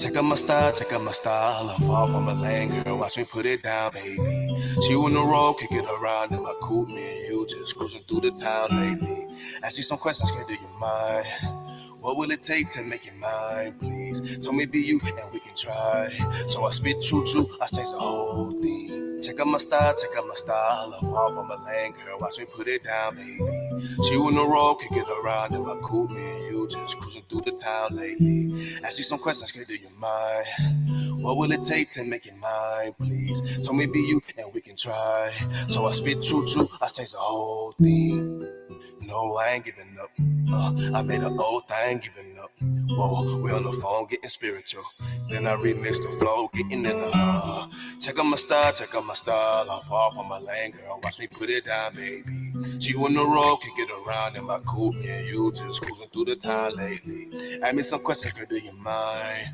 Check out my style. I fall from a lane, girl. Watch me put it down, baby. She on the road, kick it around in my coupe. Me and you just cruising through the town lately. Ask you some questions, can do you mind? What will it take to make you mine, please? Tell me be you and we can try. So I spit true, I change the whole thing. Check out my style. I fall from a lane, girl. Watch me put it down, baby. She on the road, kick it around in my coupe. Me and you just cruising through the town lately. Ask you some questions, can do you mind? What will it take to make you mine, please? Tell me be you and we can try. So I spit true, I change the whole thing. No, I ain't giving up. I made an oath, I ain't giving up. Whoa, we on the phone getting spiritual. Then I remix the flow, getting in the check out my style. I fall from my lane, girl. Watch me put it down, baby. She on the road, kick it around in my coupe. Yeah, you just cruising through the town lately. Ask me some questions, girl, do you mind?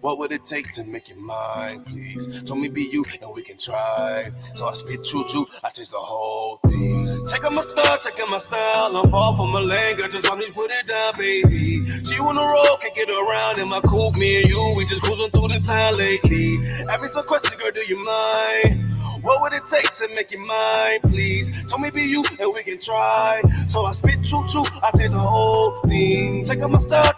What would it take to make you mine, please? Tell me be you and we can try. So I spit true, I change the whole thing. Check out my style. I fall from my lane, girl. Just watch me put it down, baby. She on the road, kick it around in my coupe. Me and you, we just cruising through the town lately. Ask me some questions, girl, do you mind? What would it take to make you mine, please? Tell me be you and we can try. So I spit true, I change the whole thing. Check out my style.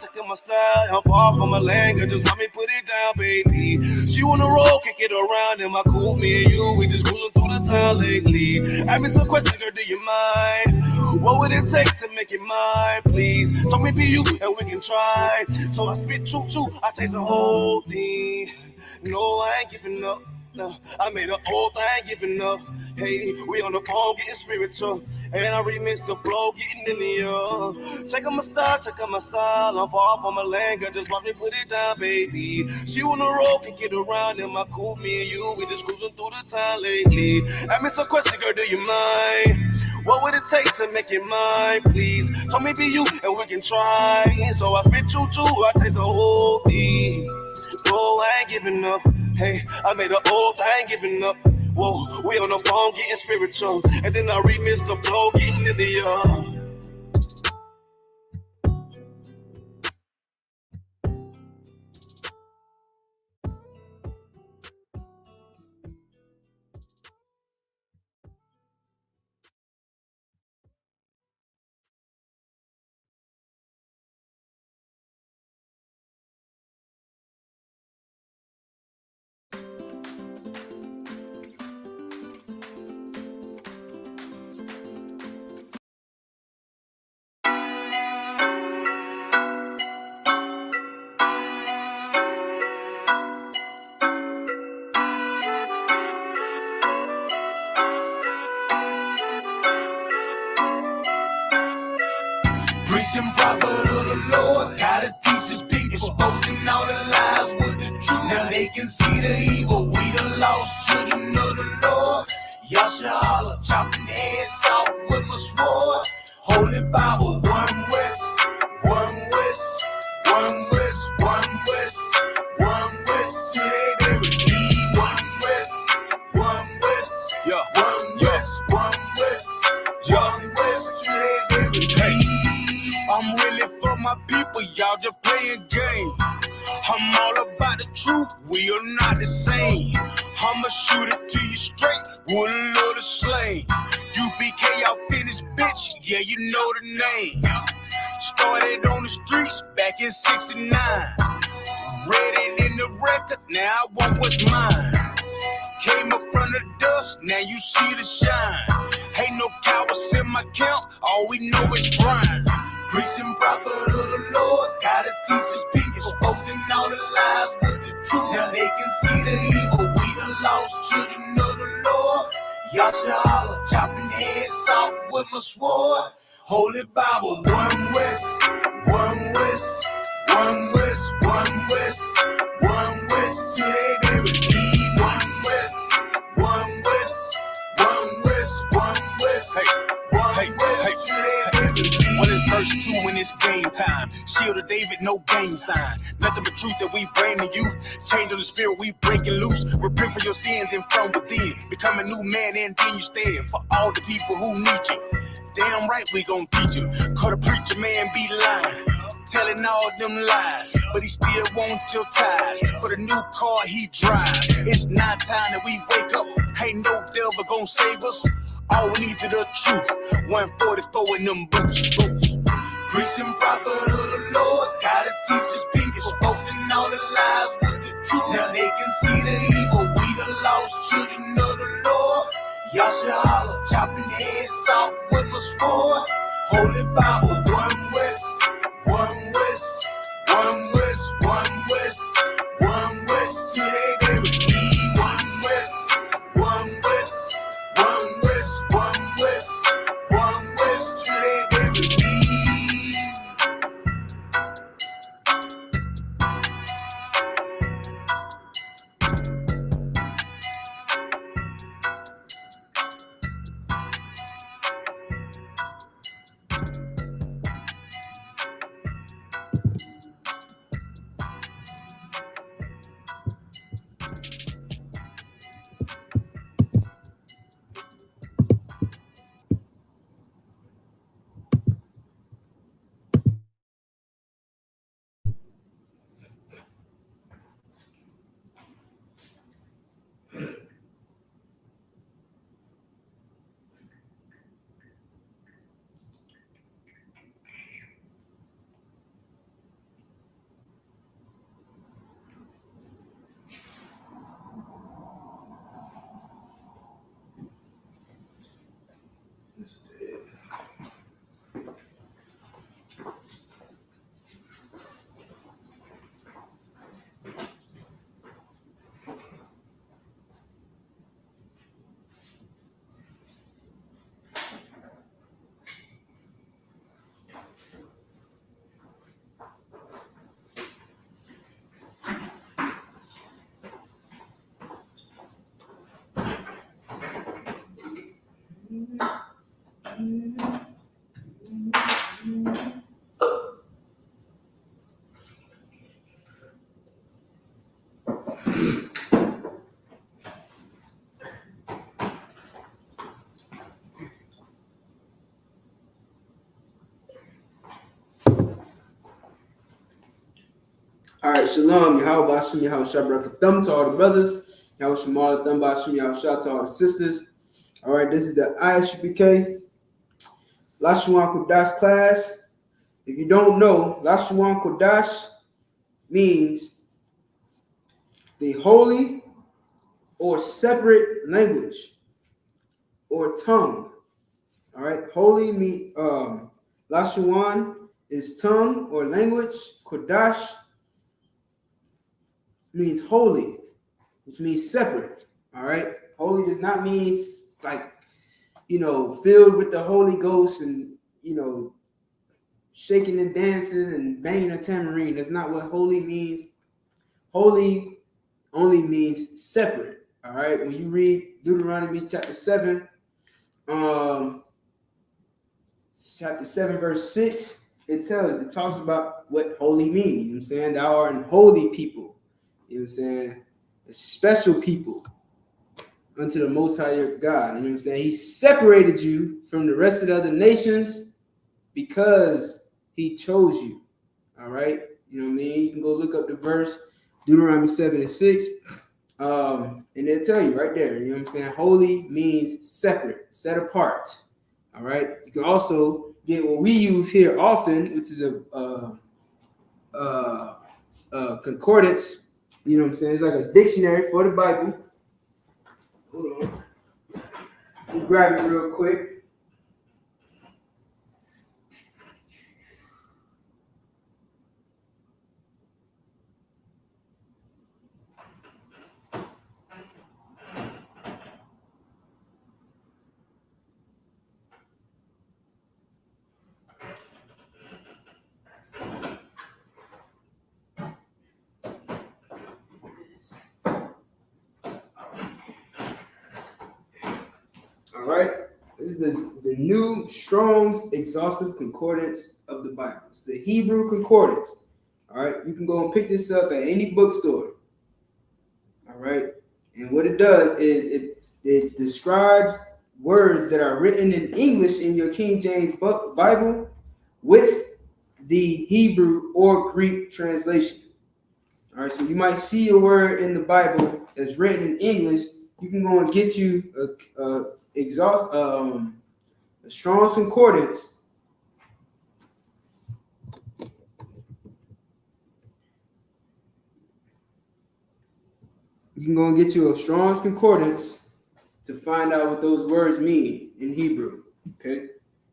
I'm far from my lane, girl. Just let me put it down, baby. She on the road, kick it around in my coupe. Me and you, we just cruising through the town lately. Ask me some questions, girl, do you mind? What would it take to make you mine, please? Tell me be you and we can try. So I spit true, I change the whole thing. No, I ain't giving up. No, I made an oath, I ain't giving up. Hey, we on the phone getting spiritual. And I remix the flow, getting in the air. Check out my style. I'm far from my lane, girl. Just watch me put it down, baby. She on the road, can get around in my coupe. Me and you, we just cruising through the town lately. Ask me some questions, girl, do you mind? What would it take to make you mine, please? Tell me be you and we can try. So I spit true, I change the whole thing. No, I ain't giving up. Hey, I made an oath, I ain't giving up. Whoa, we on the phone getting spiritual. And then I remix the flow, getting in the air. Preaching prophet of the Lord, gotta teach this big, exposing all the lies with the truth. Now they can see the evil, we the lost children of the Lord. YAHANNA, chopping heads off with my sword. Holy Bible, one west, one west, one west, one west, one west, till they bury me. One west, yeah, one west, one west, one west, till they bury me. I'm really for my people, y'all just playing games. I'm all about the truth, we are not the same. I'ma shoot it to you straight with a little slang. U.P.K, y'all finished, bitch, yeah, you know the name. Started on the streets back in '69. Read it in the record, now I want what's mine. Came up from the dust, now you see the shine. Ain't no cowards in my camp, all we know is grind. Preaching prophet of the Lord, gotta teach this people, exposing all the lies with the truth. Now they can see the evil, we the lost children of the Lord. YAHANNA, chopping heads off with my sword. Holy Bible, one west, one west, one west, one west, one west, till they bury me. One west, one west, one west, one west, one west, till they bury me. What is verse 2 when it's game time? Shield of David, no gang sign. Nothing but truth that we bring to you. Change on the spirit, we breaking loose. Repent for your sins and from within. Become a new man and then you stand for all the people who need you. Damn right we gon' teach you. Cause a preacher man be lying. telling all them lies, but he still wants your ties for the new car he drives. It's not time that we wake up. Ain't no devil gonna save us. All we need is the truth. 144 in them boots. Priest and prophet of the Lord, gotta teach his people, exposing all the lies with the truth. Now they can see the evil, we the lost children of the Lord. YAHANNA, chopping heads off with my sword. Holy Bible, one West, one West, one West, one West, one West, till they bury me. One West, one West, one West, one West, one West, till they bury me. All right, shalom, Yahweh Bashem, Yahweh Shabrak Thumb to all the brothers, Yahweh Shemal Thumb Bashem, Yahweh Shah to all the sisters. All right, this is the I.S.U.P.K. Lashuan Kodash class. If you don't know, Lashuan Kodash means the holy or separate language or tongue. All right, holy mean Lashuan is tongue or language. Kodash means holy, which means separate. All right, holy does not mean like, filled with the Holy Ghost and shaking and dancing and banging a tambourine. That's not what holy means. Holy only means separate. All right, when you read Deuteronomy chapter 7, verse 6, it talks about what holy means. You know what I'm saying? Thou art an holy people. You know what I'm saying? A special people unto the Most High God. You know what I'm saying? He separated you from the rest of the other nations because he chose you. All right? You know what I mean? You can go look up the verse, Deuteronomy 7 and 6. And they'll tell you right there. You know what I'm saying? Holy means separate, set apart. All right? You can also get what we use here often, which is a concordance. You know what I'm saying? It's like a dictionary for the Bible. Hold on. Let me grab it real quick. All right, this is the New Strong's Exhaustive Concordance of the Bible. It's the Hebrew Concordance. All right, you can go and pick this up at any bookstore. All right, and what it does is it describes words that are written in English in your King James Bible with the Hebrew or Greek translation. All right, so you might see a word in the Bible that's written in English. You can go and get you a Strong's Concordance. You can go and get you a Strong's Concordance to find out what those words mean in Hebrew. Okay,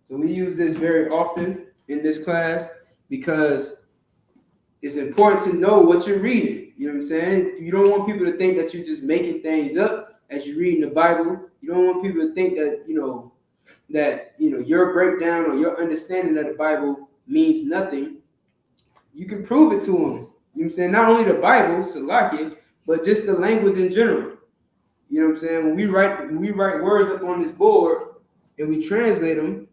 so we use this very often in this class because it's important to know what you're reading. You know what I'm saying? You don't want people to think that you're just making things up as you're reading the Bible. You don't want people to think that your breakdown or your understanding of the Bible means nothing. You can prove it to them. You know what I'm saying? Not only the Bible, Salaki, but just the language in general. You know what I'm saying? When we write words up on this board and we translate them,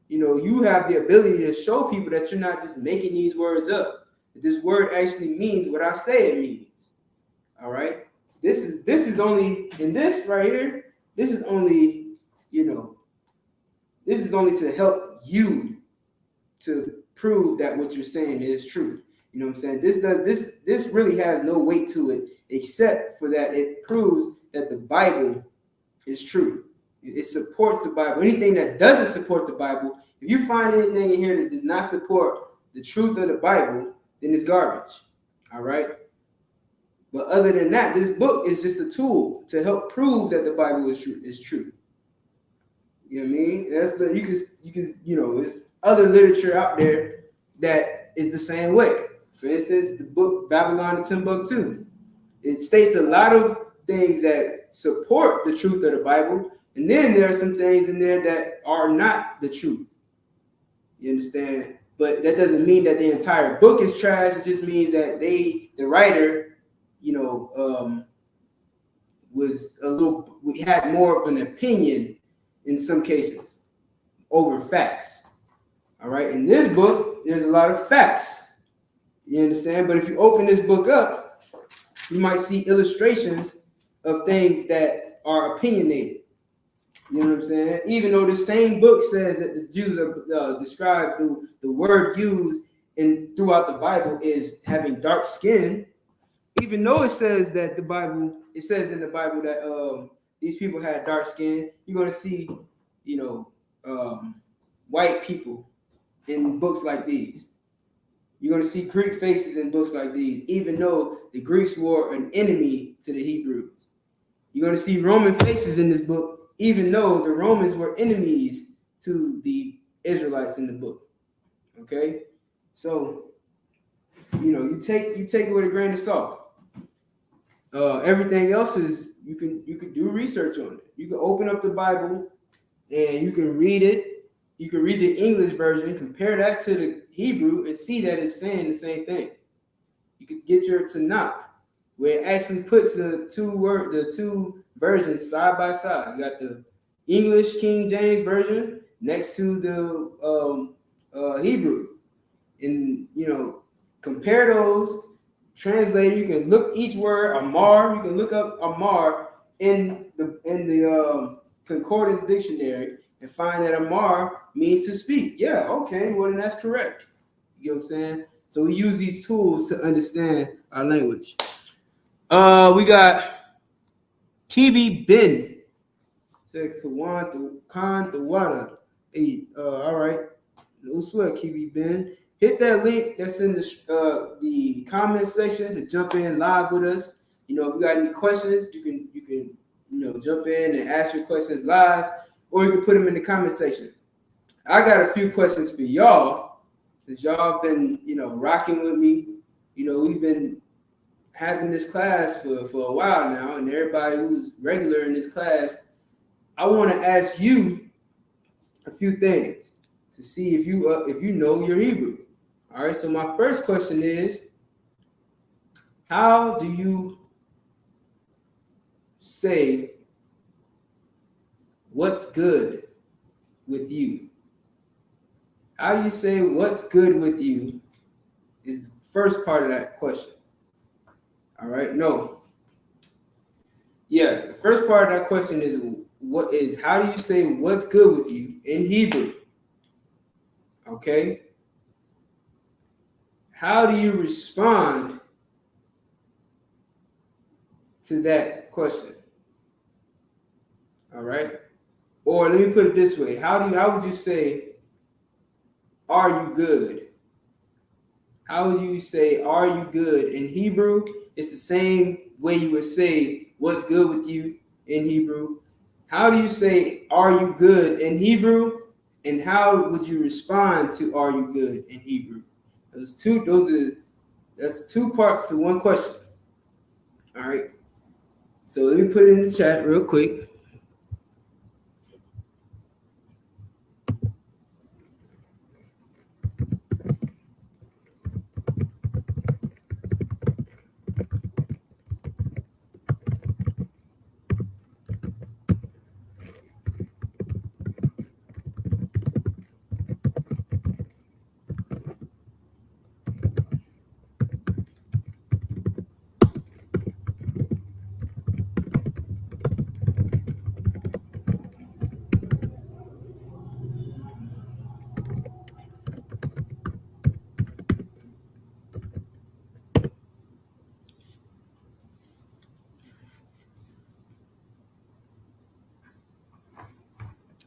you have the ability to show people that you're not just making these words up. That this word actually means what I say it means. All right. This is only in this right here. This is only to help you to prove that what you're saying is true. You know what I'm saying? This really has no weight to it, except for that it proves that the Bible is true. It supports the Bible. Anything that doesn't support the Bible, if you find anything in here that does not support the truth of the Bible, then it's garbage. All right. But other than that, this book is just a tool to help prove that the Bible is true. You know what I mean? You can there's other literature out there that is the same way. For instance, the book Babylon and Timbuktu. It states a lot of things that support the truth of the Bible, and then there are some things in there that are not the truth. You understand? But that doesn't mean that the entire book is trash. It just means that the writer, had more of an opinion in some cases over facts. All right. In this book, there's a lot of facts. You understand? But if you open this book up, you might see illustrations of things that are opinionated. You know what I'm saying? Even though the same book says that the Jews describes the word used throughout the Bible is having dark skin. Even though it says in the Bible that these people had dark skin, you're going to see, white people in books like these. You're going to see Greek faces in books like these, even though the Greeks were an enemy to the Hebrews. You're going to see Roman faces in this book, even though the Romans were enemies to the Israelites in the book. Okay? So, you take it with a grain of salt. Everything else is you can do research on it. You can open up the Bible and you can read it. You can read the English version, compare that to the Hebrew, and see that it's saying the same thing. You could get your Tanakh, where it actually puts the two versions side by side. You got the English King James version next to the Hebrew, and compare those. Translate it. You can look each word Amar. You can look up Amar in the Concordance Dictionary and find that Amar means to speak. Yeah, okay, well then that's correct. You know what I'm saying? So we use these tools to understand our language. We got Kibi Bin. Says Kawan the Khan the Wada. Hey, all right. No sweat, Kibi Bin. Hit that link that's in the comment section to jump in live with us. If you got any questions, you can jump in and ask your questions live, or you can put them in the comment section. I got a few questions for y'all, since y'all been rocking with me. We've been having this class for a while now, and everybody who's regular in this class, I want to ask you a few things to see if you know your Hebrew. All right, so my first question is, how do you say what's good with you? How do you say what's good with you is the first part of that question. All right, no. Yeah, the first part of that question is how do you say what's good with you in Hebrew? Okay. how do you respond to that question? All right. Or let me put it this way: how would you say, "Are you good"? How would you say, "Are you good" in Hebrew? It's the same way you would say, "What's good with you" in Hebrew. How do you say, "Are you good" in Hebrew? And how would you respond to "Are you good" in Hebrew? That's two parts to one question. All right. So let me put it in the chat real quick.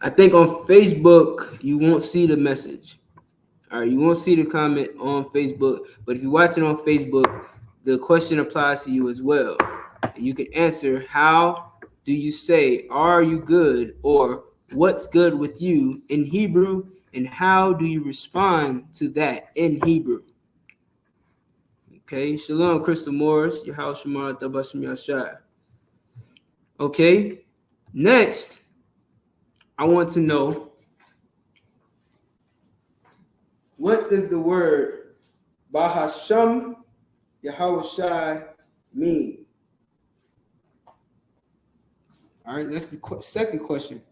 I think on Facebook you won't see the message. All right, you won't see the comment on Facebook, but if you watch it on Facebook, the question applies to you as well. You can answer, how do you say, "Are you good?" or "What's good with you" in Hebrew, and how do you respond to that in Hebrew? Okay, Shalom, Crystal Morris, Yahal Shamar, Tabashim Yashai. Okay, next, I want to know, what does the word Bahasham Yahawashi mean? All right, that's the second question.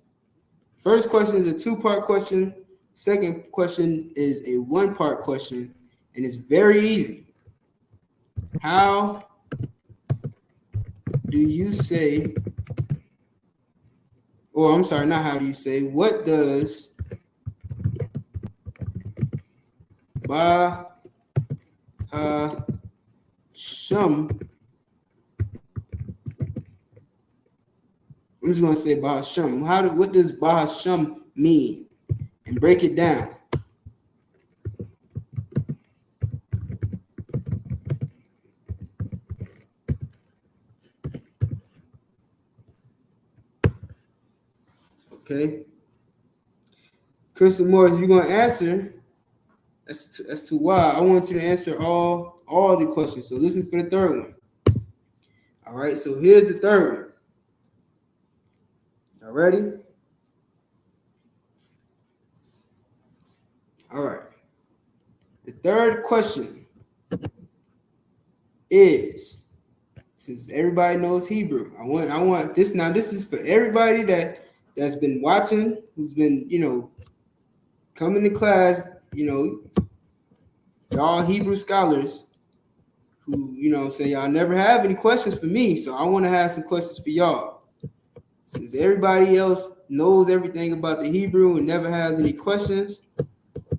First question is a two-part question. Second question is a one-part question, and it's very easy. How do you say, or I'm sorry, not how do you say, what does Bahasham, I'm just going to say Bahasham. What does Bahasham mean? And break it down. Okay. Crystal Morris, if you're going to answer, as to why, I want you to answer all the questions. So listen for the third one. All right, so here's the third one. Y'all ready? All right. The third question is, since everybody knows Hebrew, I want this now. This is for everybody that's been watching, who's been, coming to class, y'all Hebrew scholars who, say y'all never have any questions for me. So I want to have some questions for y'all. Since everybody else knows everything about the Hebrew and never has any questions,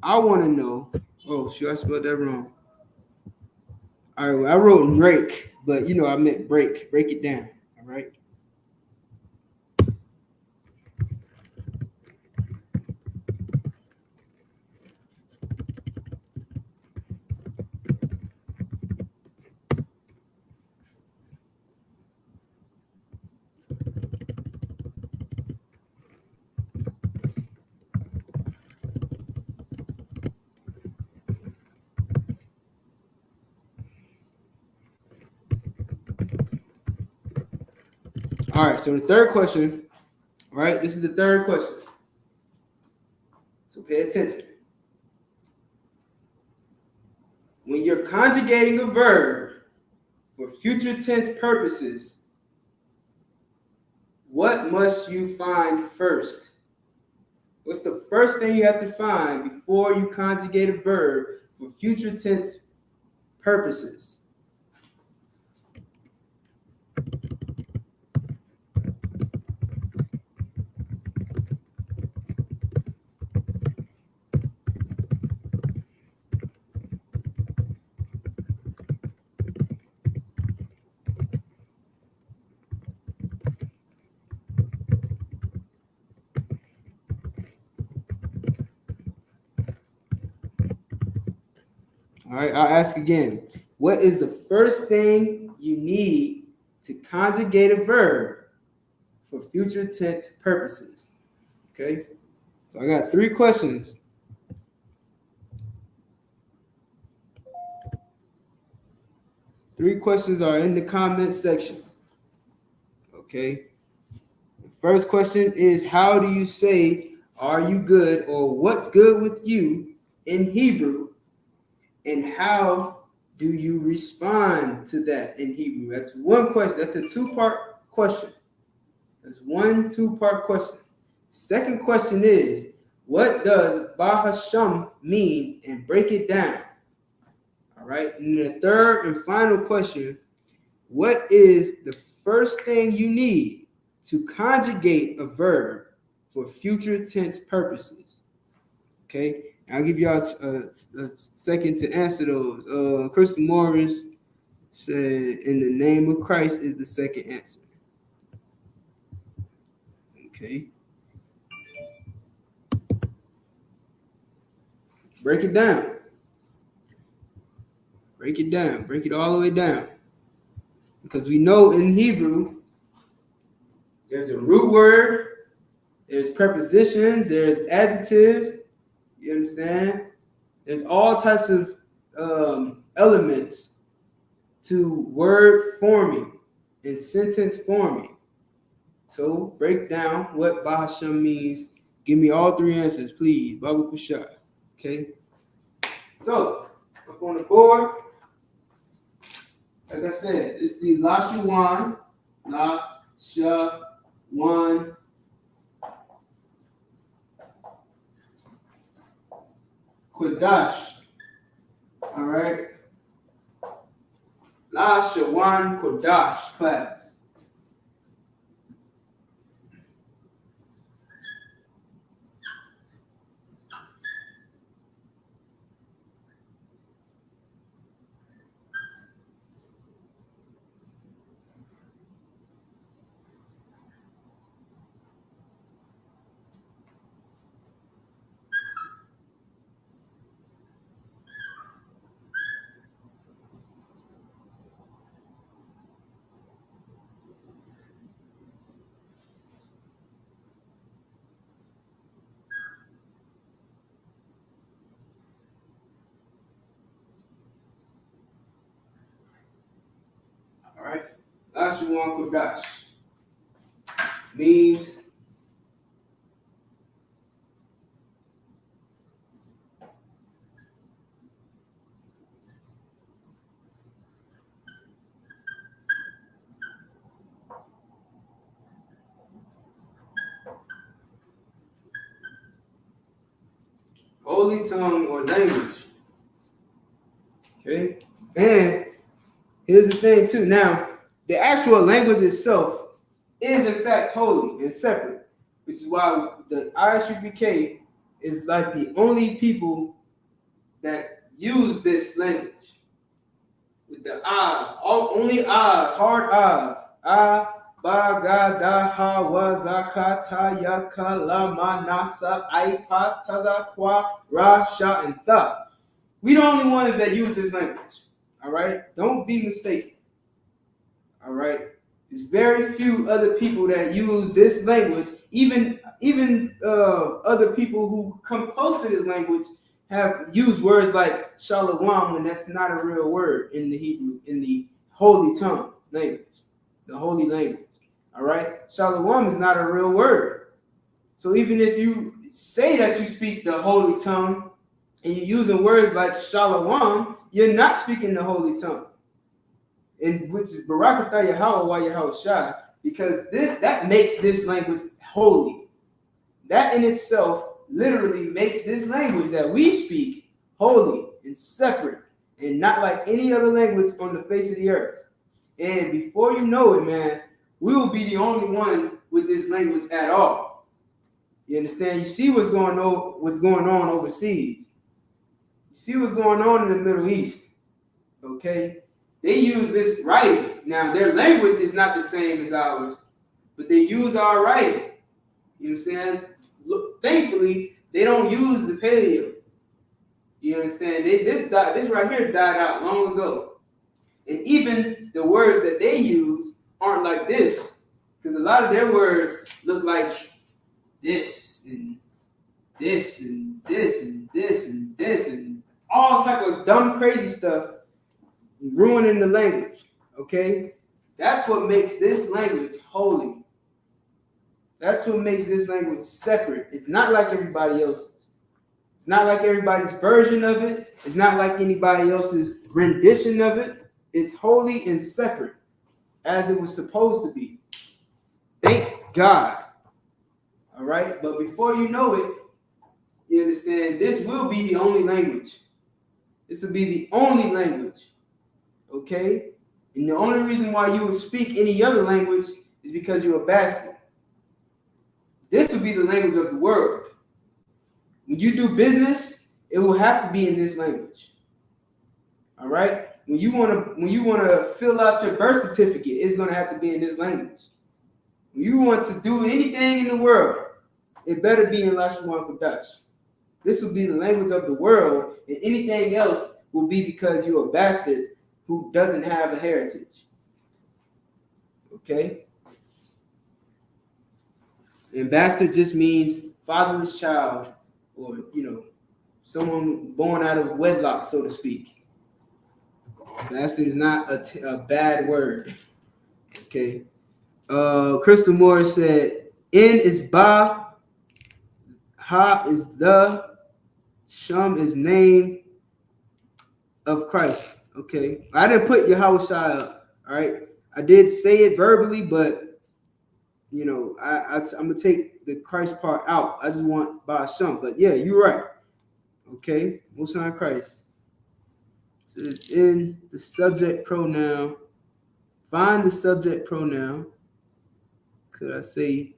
I want to know. Oh, shoot, I spelled that wrong. All right, well, I wrote break, but I meant break. Break it down. All right. All right, so the third question, right? This is the third question. So pay attention. When you're conjugating a verb for future tense purposes, what must you find first? What's the first thing you have to find before you conjugate a verb for future tense purposes? right, I'll ask again. What is the first thing you need to conjugate a verb for future tense purposes? Okay, so I got 3 questions. Three questions are in the comment section. Okay. The first question is, how do you say, are you good, or what's good with you in Hebrew? And how do you respond to that in Hebrew? That's one question. That's a 2-part question. That's one 2-part question. Second question is, what does Bahasham mean, and break it down? All right. And the third and final question, what is the first thing you need to conjugate a verb for future tense purposes? Okay. I'll give y'all a second to answer those. Crystal Morris said, in the name of Christ is the second answer. Okay. Break it down. Break it down. Break it all the way down. Because we know in Hebrew, there's a root word, there's prepositions, there's adjectives. You understand? There's all types of elements to word forming and sentence forming. So break down what Bahasham means. Give me all 3 answers, please. Baba Kusha. Okay. So up on the board, like I said, it's the Lashawan, La-Sha-Wan, Kodash. All right. Lashawan Kodash class. All right. Lashawan Kodash means holy tongue or language. Okay. And here's the thing too. Now, the actual language itself is in fact holy and separate, which is why the I.S.U.P.K is like the only people that use this language with the A's, only A's, hard A's. A, ba, ga, da, ha, wa, za, ka, ta, ya, ka, la, ma, na, sa, I, pa, ta, za, kwa, ra, sha, and tha. We the only ones that use this language. All right? Don't be mistaken. All right? There's very few other people that use this language. Even other people who come close to this language have used words like shalom when that's not a real word in the Hebrew, in the holy tongue language, the holy language. All right? Shalom is not a real word. So even if you say that you speak the holy tongue and you're using words like shalom, you're not speaking the holy tongue. And which is Barakatah Yahweh wa Yahweh Shai, because that makes this language holy. That in itself literally makes this language that we speak holy and separate and not like any other language on the face of the earth. And before you know it, man, we will be the only one with this language at all. You understand? You see what's going on overseas. You see what's going on in the Middle East. Okay? They use this writing. Now, their language is not the same as ours, but they use our writing. You know what I'm saying? Look, thankfully, they don't use the paleo. You understand? This right here died out long ago. And even the words that they use aren't like this. Because a lot of their words look like this and this and this and this and this and all type of dumb, crazy stuff, ruining the language. Okay? That's what makes this language holy. That's what makes this language separate. It's not like everybody else's. It's not like everybody's version of it. It's not like anybody else's rendition of it. It's holy and separate, as it was supposed to be. Thank God. All right? But before you know it, you understand, this will be the only language. This will be the only language. Okay? And the only reason why you would speak any other language is because you're a bastard. This will be the language of the world. When you do business, it will have to be in this language. All right? When you want to fill out your birth certificate, it's going to have to be in this language. When you want to do anything in the world, it better be in Lashuan Kodash. This will be the language of the world, and anything else will be because you're a bastard who doesn't have a heritage. Okay? And bastard just means fatherless child, or, someone born out of wedlock, so to speak. Bastard is not a bad word. Okay. Crystal Moore said, N is ba, ha is the, shum is name of Christ. Okay. I didn't put Yahweh up. All right. I did say it verbally, but I'm gonna take the Christ part out. I just want ba shum. But yeah, you're right. Okay. Most High Christ. So it's in the subject pronoun. Find the subject pronoun. Could I say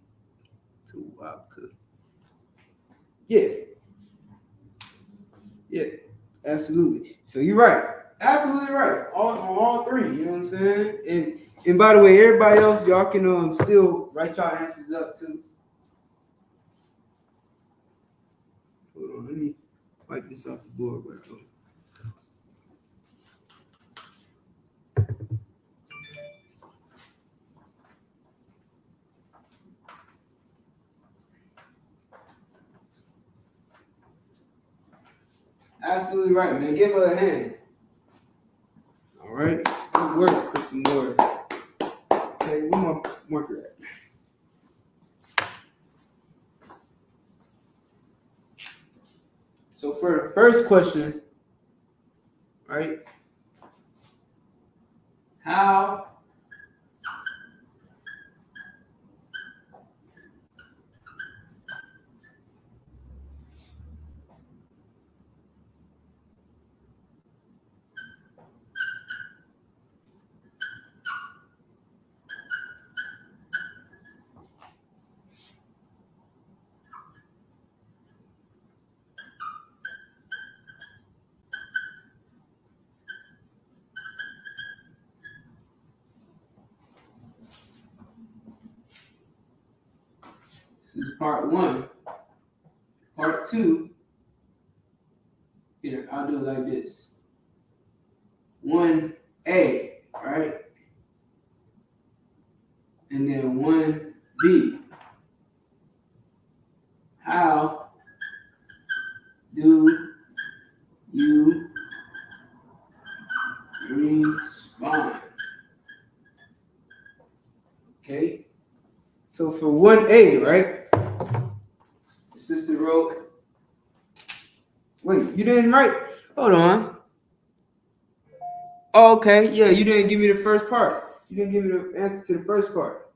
to Isupk? Yeah. Yeah, absolutely. So you're right. Absolutely right. All three. You know what I'm saying? And by the way, everybody else, y'all can still write y'all answers up too. Hold on, let me wipe this off the board. Absolutely right, man. Give her a hand. All right. Good work, Chris Moore. Okay, where my marker at? So for the first question, right? How this is part one. Part two, here, I'll do it like this. 1A, right? And then 1B. How do you respond? Okay. So for 1A, right? The sister wrote, wait, you didn't write? Hold on. Oh, okay. Yeah, you didn't give me the first part. You didn't give me the answer to the first part.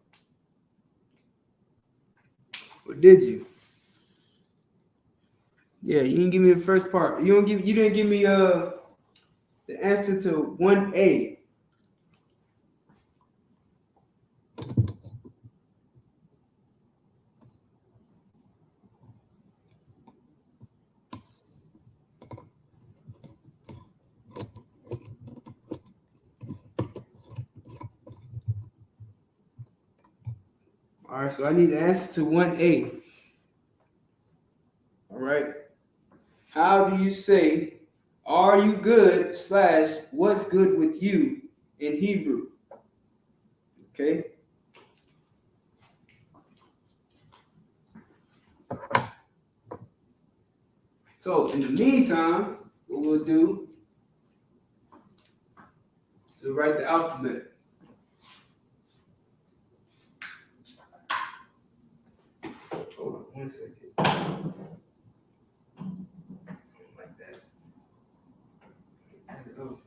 Or did you? Yeah, you didn't give me the first part. You didn't give me the answer to 1A. All right, so I need the answer to 1A. All right. How do you say are you good / what's good with you in Hebrew. Okay. So in the meantime, what we'll do is we'll write the alphabet. Hold on 1 second. Like that. Oh.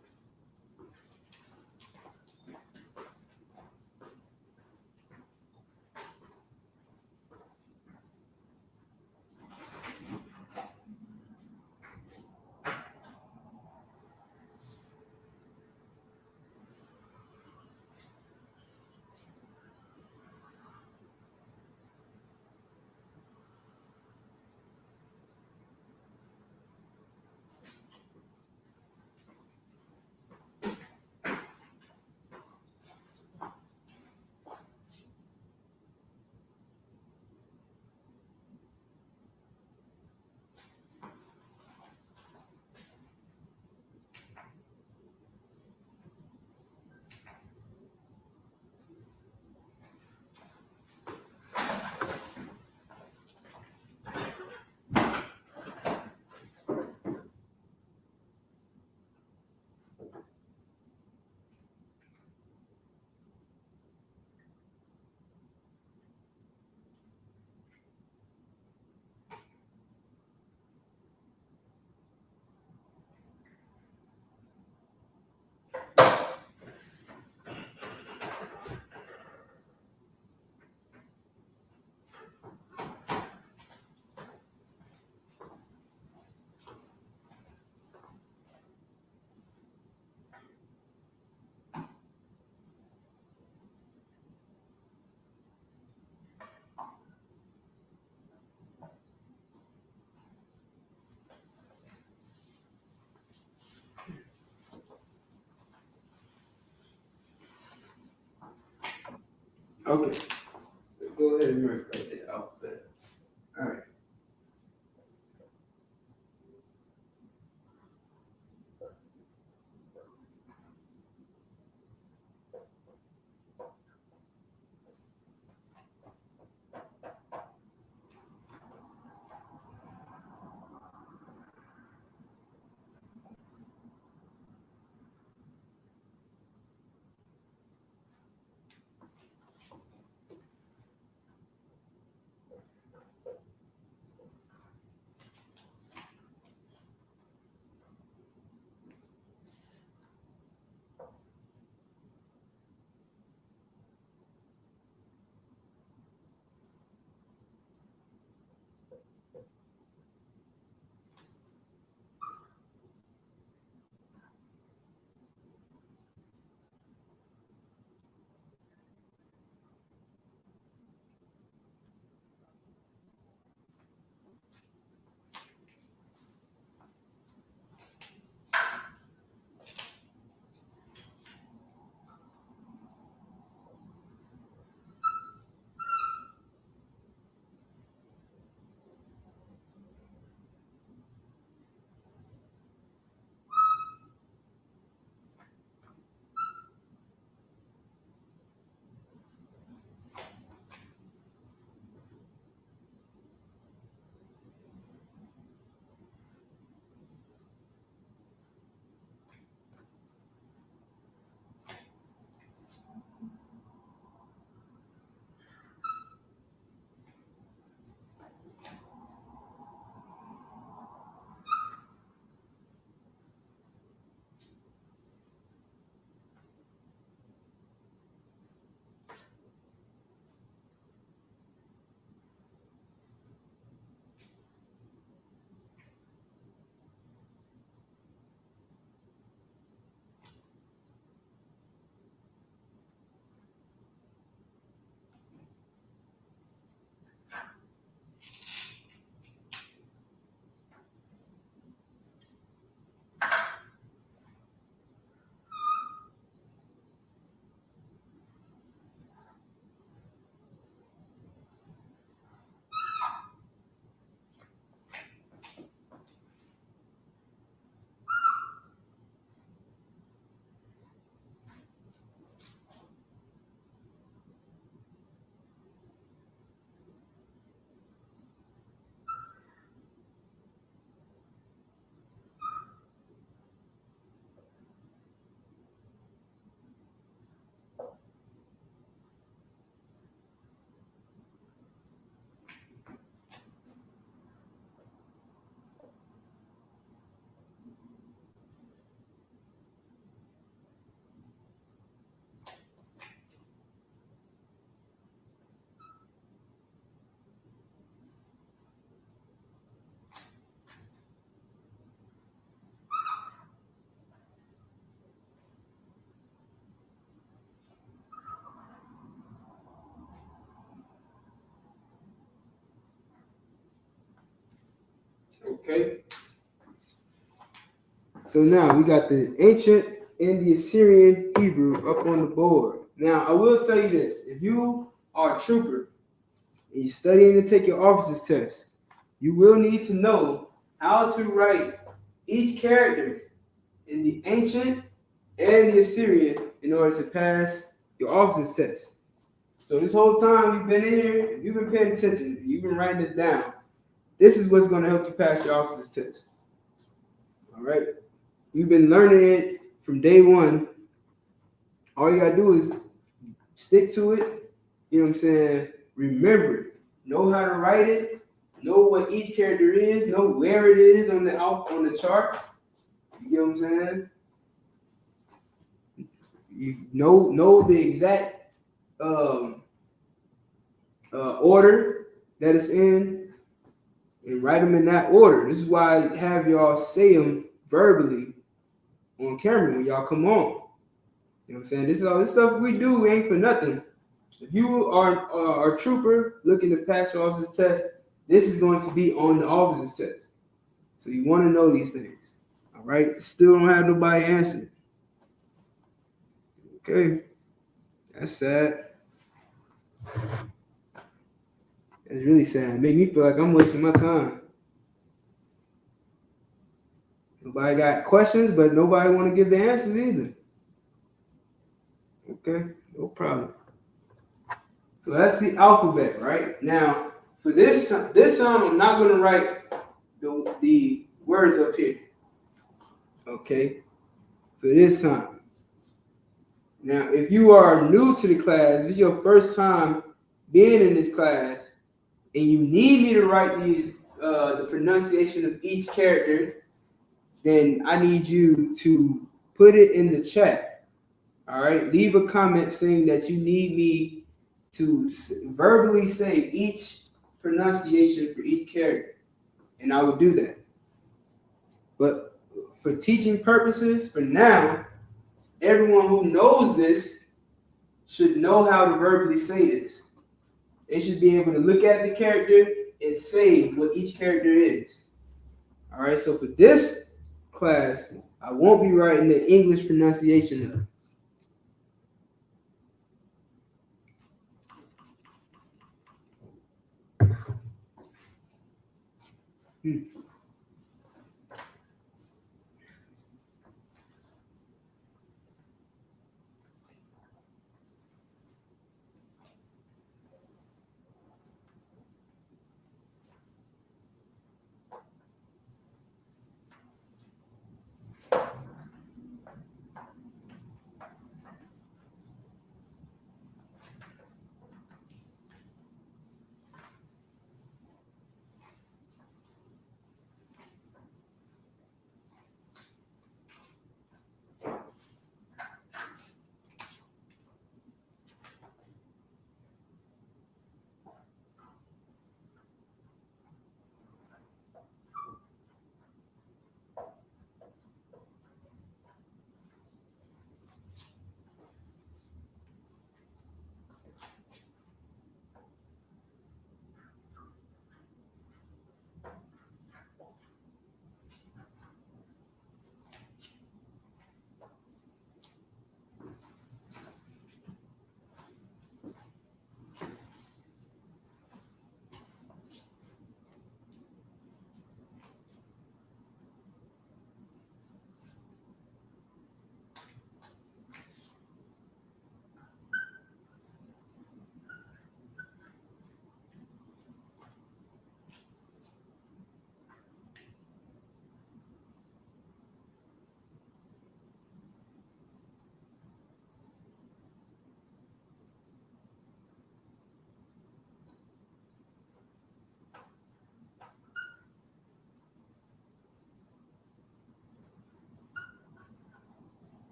Okay. Let's go ahead and write the alphabet. All right. Okay. So now we got the ancient and the Assyrian Hebrew up on the board. Now I will tell you this: if you are a trooper and you're studying to take your officer's test, you will need to know how to write each character in the ancient and the Assyrian in order to pass your officer's test. So this whole time you've been in here, if you've been paying attention, you've been writing this down, this is what's going to help you pass your officer's test. All right? You've been learning it from day one. All you got to do is stick to it. You know what I'm saying? Remember it. Know how to write it. Know what each character is. Know where it is on the chart. You get what I'm saying? You know the exact order that it's in, and write them in that order. This is why I have y'all say them verbally on camera when y'all come on. You know what I'm saying? This is all this stuff we do ain't for nothing. If you are a trooper looking to pass your officer's test, this is going to be on the officer's test. So you want to know these things. All right? Still don't have nobody answer. Okay. That's sad. It's really sad. It made me feel like I'm wasting my time. Nobody got questions, but nobody want to give the answers either. Okay, no problem. So that's the alphabet, right? Now, for this time I'm not going to write the words up here. Okay, for this time. Now, if you are new to the class, if it's your first time being in this class, and you need me to write these, the pronunciation of each character, then I need you to put it in the chat. All right, leave a comment saying that you need me to verbally say each pronunciation for each character, and I will do that. But for teaching purposes, for now, everyone who knows this should know how to verbally say this. They should be able to look at the character and say what each character is. All right, so for this class, I won't be writing the English pronunciation of it.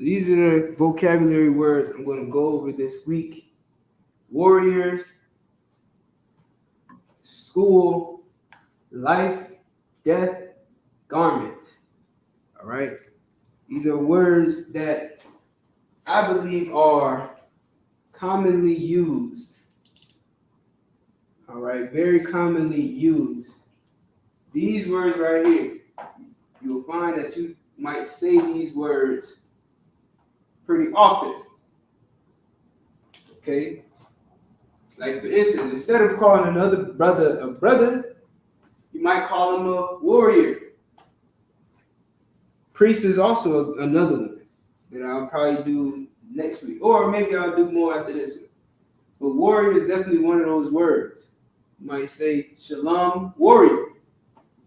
these are the vocabulary words I'm going to go over this week. Warriors, school, life, death, garment. All right. These are words that I believe are commonly used. All right. Very commonly used. These words right here, you'll find that you might say these words pretty often. Okay? Like for instance, instead of calling another brother a brother, you might call him a warrior. Priest is also another one that I'll probably do next week. Or maybe I'll do more after this one. But warrior is definitely one of those words. You might say shalom, warrior. You know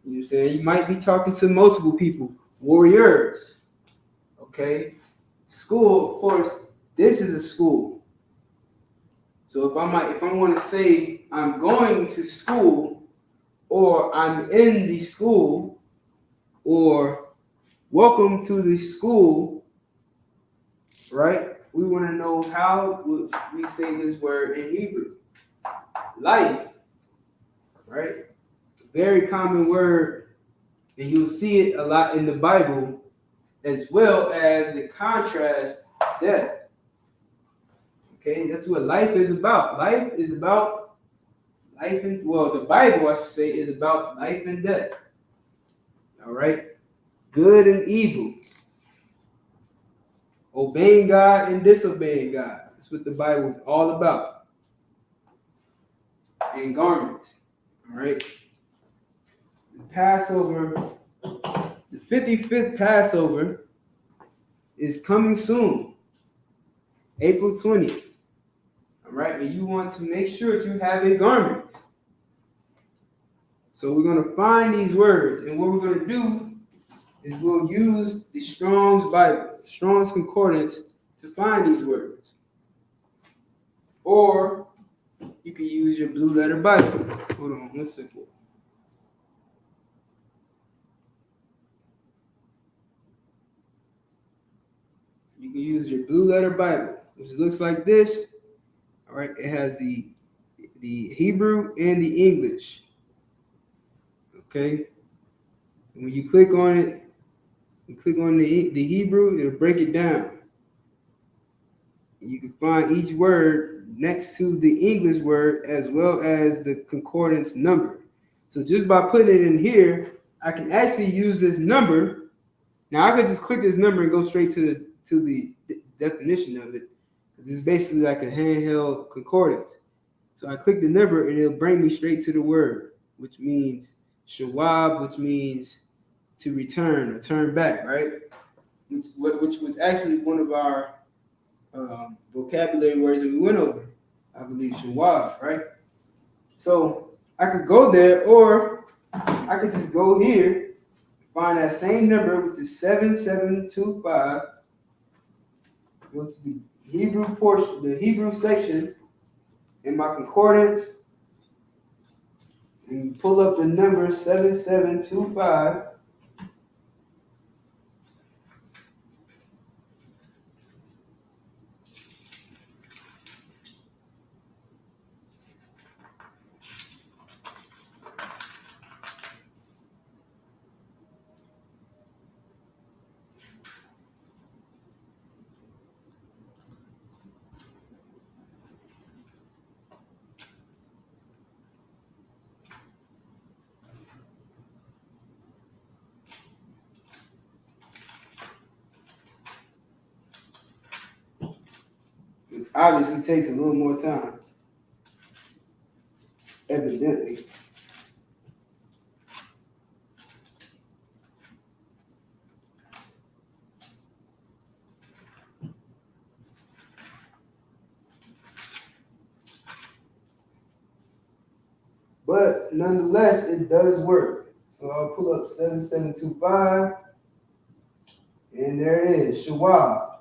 what I'm saying? You might be talking to multiple people, warriors. Okay? School, of course, this is a school. So if I want to say I'm going to school, or I'm in the school, or welcome to the school, right? We want to know how we say this word in Hebrew. Life, right? Very common word, and you'll see it a lot in the Bible, as well as the contrast death. Okay, that's what life is about. Life is about life and, well, the Bible, I should say, is about life and death. All right? Good and evil. Obeying God and disobeying God. That's what the Bible is all about. And garment. All right? The Passover, the 55th Passover is coming soon. April 20th. All right, and you want to make sure that you have a garment. So we're going to find these words, and what we're going to do is we'll use the Strong's Bible, Strong's Concordance, to find these words. Or you can use your blue letter Bible. Hold on 1 second. You can use your blue letter Bible, which looks like this. All right, it has the Hebrew and the English. Okay, and when you click on it, you click on the Hebrew, it'll break it down. You can find each word next to the English word as well as the concordance number. So just by putting it in here, I can actually use this number. Now I could just click this number and go straight to the definition of it. It's basically like a handheld concordance. So I click the number and it'll bring me straight to the word, which means shawab, which means to return or turn back, right? Which was actually one of our vocabulary words that we went over. I believe shawab, right? So I could go there, or I could just go here, find that same number, which is 7725. Go to the Hebrew portion, the Hebrew section in my concordance, and pull up the number 7725. It obviously takes a little more time, evidently. But nonetheless, it does work. So I'll pull up 7725, and there it is, shawab,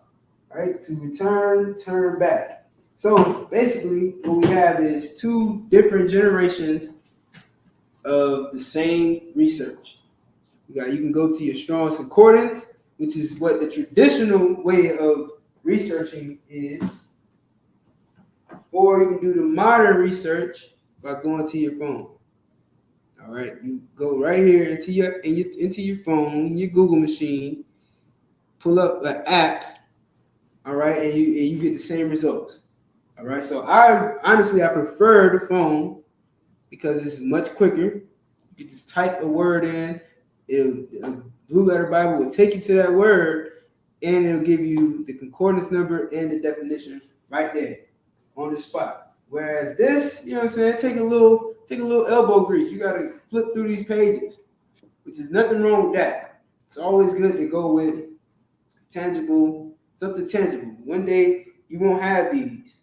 right? To return, turn back. So basically, what we have is two different generations of the same research. You can go to your Strong's Concordance, which is what the traditional way of researching is, or you can do the modern research by going to your phone. All right, you go right here into your phone, your Google machine, pull up an app. All right, and you get the same results. All right, so I prefer the phone because it's much quicker. You just type a word in, a Blue Letter Bible will take you to that word, and it'll give you the concordance number and the definition right there on the spot. Whereas this, you know what I'm saying, take a little elbow grease. You gotta flip through these pages, which is nothing wrong with that. It's always good to go with tangible, something tangible. One day you won't have these.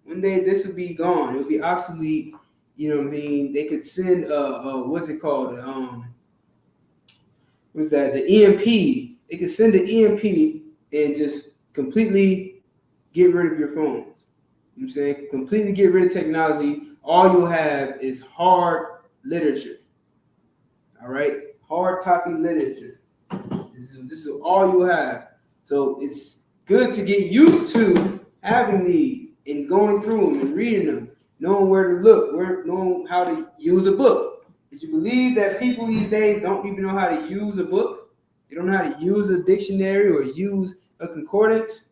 One day this will be gone. It'll be obsolete. You know what I mean? They could send what's it called? What's that? The EMP. They could send the EMP and just completely get rid of your phones. You know what I'm saying? Completely get rid of technology. All you'll have is hard literature. All right? Hard copy literature. This is all you'll have. So it's good to get used to having these and going through them and reading them, knowing where to look, knowing how to use a book. Did you believe that people these days don't even know how to use a book? They don't know how to use a dictionary or use a concordance.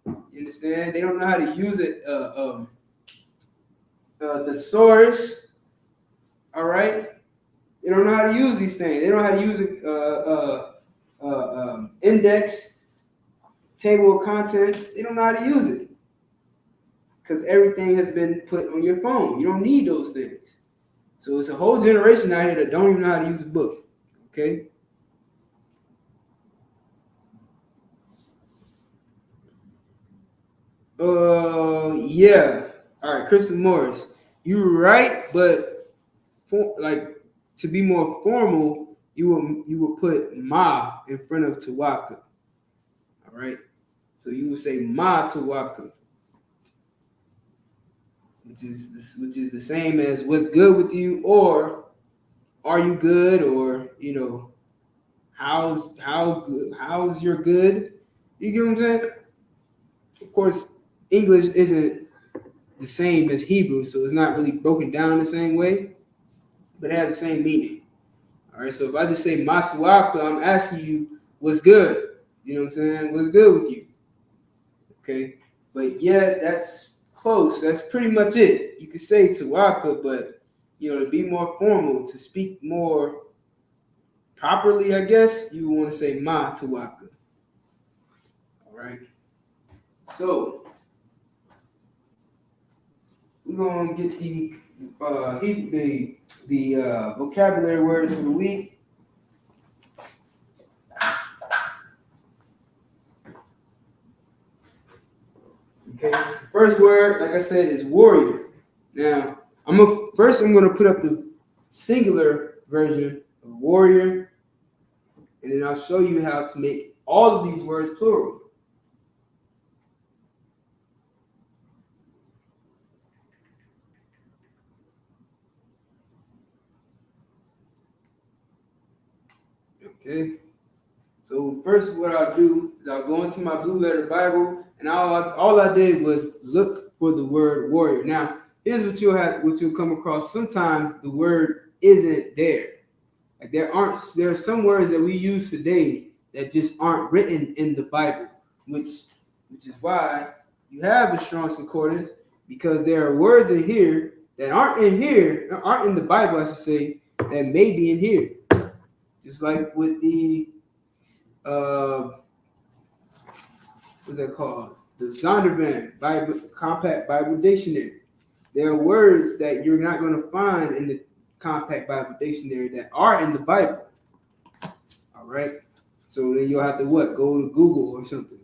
You understand? They don't know how to use it. The thesaurus. All right. They don't know how to use these things. They don't know how to use index, table of contents. They don't know how to use it because everything has been put on your phone. You don't need those things. So it's a whole generation out here that don't even know how to use a book. Okay. Yeah. All right, Kristen Morris, you're right, but to be more formal, you will put ma in front of Tawaka. All right, so you will say ma Tawaka, which is the same as what's good with you, or are you good, or how's your good? You get what I'm saying? Of course, English isn't the same as Hebrew, so it's not really broken down the same way, but it has the same meaning. All right, so if I just say Matuaka, I'm asking you what's good. You know what I'm saying? What's good with you? Okay, but yeah, that's close. That's pretty much it. You could say Tuaka, but to be more formal, to speak more properly, I guess you want to say Ma Tuaka. All right, so we're gonna get the vocabulary words of the week. Okay, the first word, like I said, is warrior. Now, I'm gonna put up the singular version of warrior, and then I'll show you how to make all of these words plural. Okay, so first what I'll do is I'll go into my Blue Letter Bible, and all I did was look for the word warrior. Now, here's what you'll come across. Sometimes the word isn't there. Like there are some words that we use today that just aren't written in the Bible, which is why you have a strong concordance, because there are words in here that aren't in the Bible, I should say, that may be in here. Just like with the what's that called? The Zondervan Bible Compact Bible Dictionary. There are words that you're not going to find in the Compact Bible Dictionary that are in the Bible. All right. So then you'll have to go to Google or something,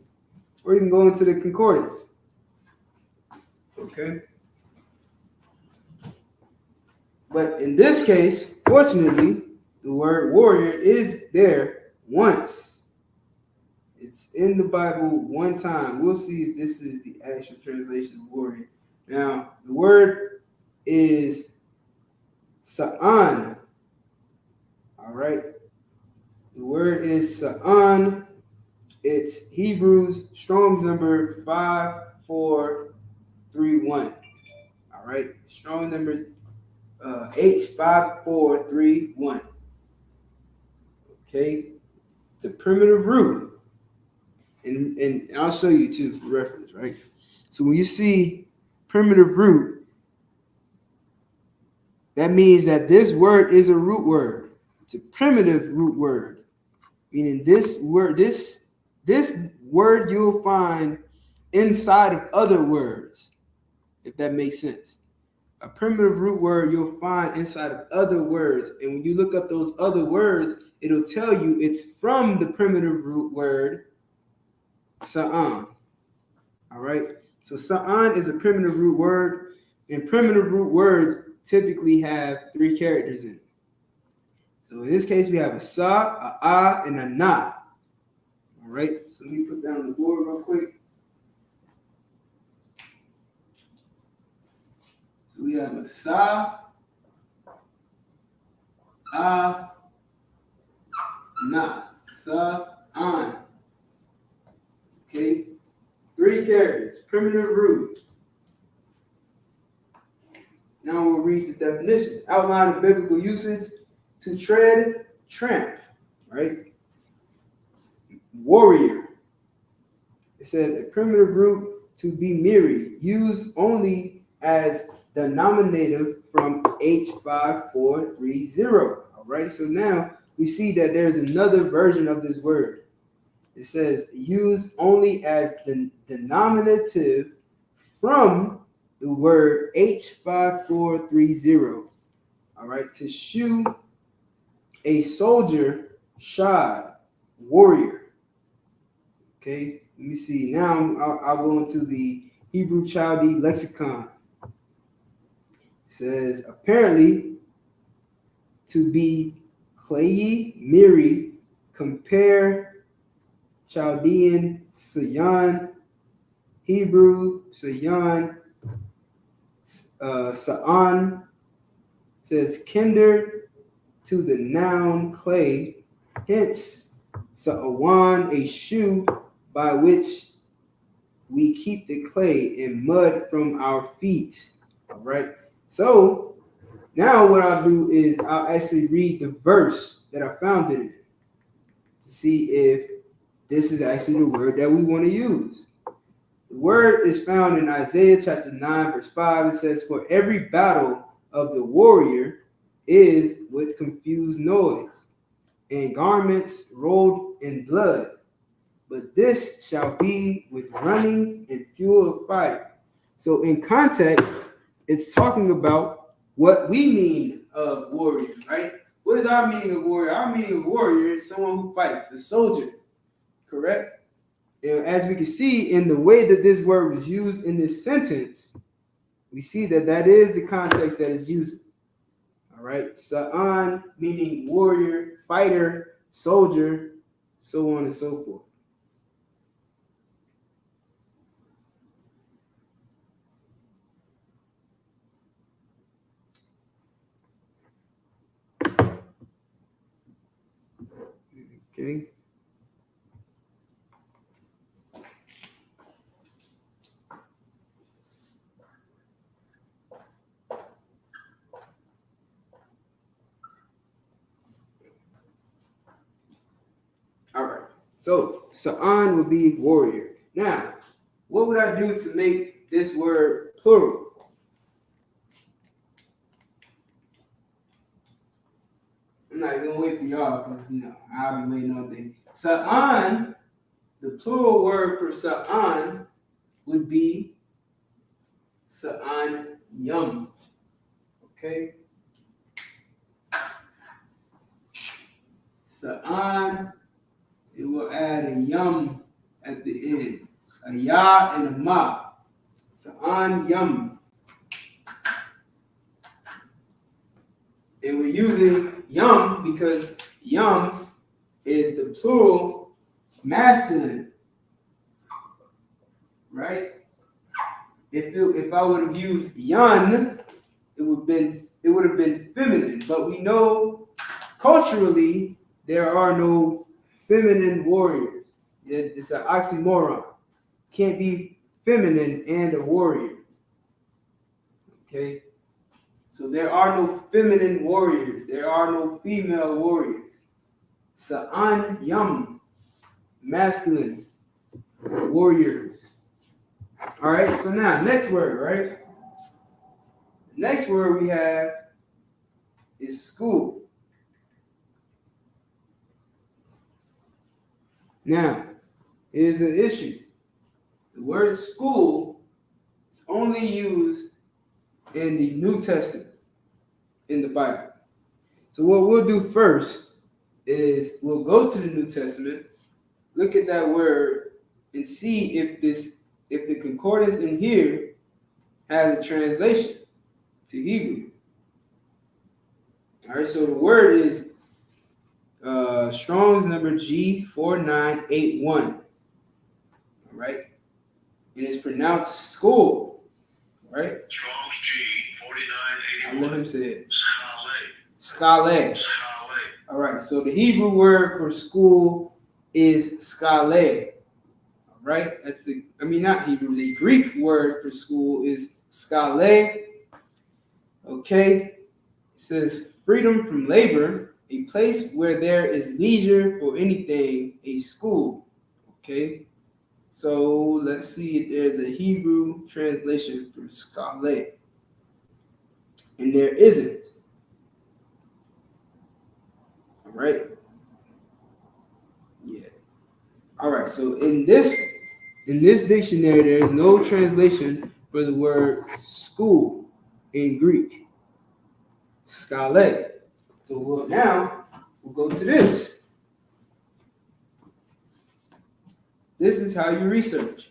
or you can go into the concordance. Okay. But in this case, fortunately, the word warrior is there once. It's in the Bible one time. We'll see if this is the actual translation of warrior. Now, the word is sa'an. All right. The word is sa'an, It's Hebrews Strong's number 5431. All right, Strong number H5431. Okay, it's a primitive root, and I'll show you too for reference, right? So when you see primitive root, that means that this word is a root word. It's a primitive root word, meaning this word you'll find inside of other words, if that makes sense. A primitive root word you'll find inside of other words, and when you look up those other words, it'll tell you it's from the primitive root word sa'an. All right, so sa'an is a primitive root word, and primitive root words typically have 3 characters in it. So in this case, we have a sa, a ah, and a na. All right, so let me put down the board real quick. So we have a sa, ah, na, sa'an. Okay, 3 characters, primitive root. Now we'll read the definition. Outline of biblical usage: to tread, tramp, right? Warrior. It says a primitive root, to be merry, used only as the nominative from H5430. All right, so now we see that there's another version of this word. It says used only as the denominative from the word H5430. All right, to shoe a soldier, shod, warrior. Okay, let me see. Now I'll go into the Hebrew Chaldee lexicon. It says apparently to be clayi, miri, compare Chaldean, Sayan, Hebrew, Sayan, Sa'an, says kinder to the noun clay, hence Sa'awan, a shoe by which we keep the clay and mud from our feet. All right. So now what I'll do is I'll actually read the verse that I found in it to see if this is actually the word that we want to use. The word is found in Isaiah chapter 9, verse 5. It says, for every battle of the warrior is with confused noise, and garments rolled in blood. But this shall be with running and fuel of fire. So in context, it's talking about what we mean of warrior, right? What is our meaning of warrior? Our meaning of warrior is someone who fights, a soldier, correct? And as we can see in the way that this word was used in this sentence, we see that that is the context that is used. All right, Sa'an meaning warrior, fighter, soldier, so on and so forth. Okay. All right. So Sa'an would be warrior. Now, what would I do to make this word plural? I'm not gonna wait for y'all because I'll be waiting all day. Sa'an, the plural word for Sa'an would be Sa'an yum. Okay. Sa'an, it will add a yum at the end, a ya and a ma. Sa'an yum. And we're using yum because yum is the plural masculine, right? If I would have used yan, it would have been feminine. But we know culturally there are no feminine warriors. It's an oxymoron. Can't be feminine and a warrior. Okay? So there are no feminine warriors. There are no female warriors. Sa'an Yam, masculine warriors. All right, so now, next word, right? The next word we have is school. Now, here's an issue. The word school is only used in the New Testament, in the Bible. So what we'll do first is we'll go to the New Testament, look at that word, and see if the concordance in here has a translation to Hebrew. All right, so the word is Strong's number G4981. All right, and it's pronounced school. All right. Strong's G4981. I'll let him say it. Skale. Skale. All right, so the Hebrew word for school is skale. All right, not Hebrew. The Greek word for school is skale. Okay, it says freedom from labor, a place where there is leisure for anything, a school. Okay, so let's see if there's a Hebrew translation for skale. And there isn't. All right. Yeah. All right. So in this dictionary, there is no translation for the word school in Greek. Skale. So now we'll go to this. This is how you research.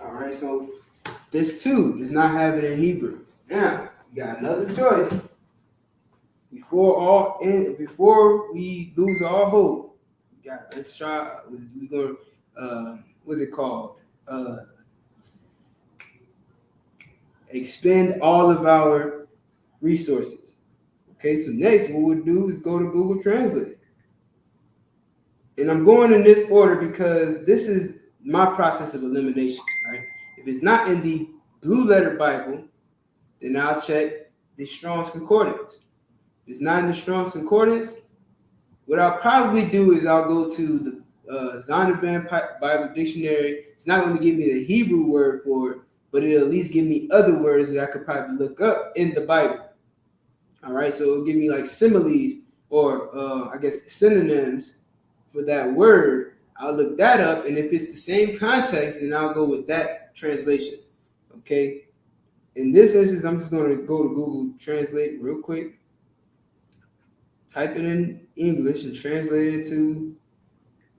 All right, so this too does not have it in Hebrew. Now, you got another choice. Before we lose all hope, let's try. We're gonna what's it called? Expend all of our resources. Okay, so next what we'll do is go to Google Translate. And I'm going in this order because this is my process of elimination, right? If it's not in the Blue Letter Bible, then I'll check the Strong's Concordance. If it's not in the Strong's Concordance, what I'll probably do is I'll go to the Zondervan Bible Dictionary. It's not going to give me the Hebrew word for it, but it'll at least give me other words that I could probably look up in the Bible. All right, so it'll give me like similes or I guess synonyms for that word. I'll look that up, and if it's the same context, then I'll go with that translation. Okay. In this instance, I'm just going to go to Google Translate real quick, type it in English, and translate it to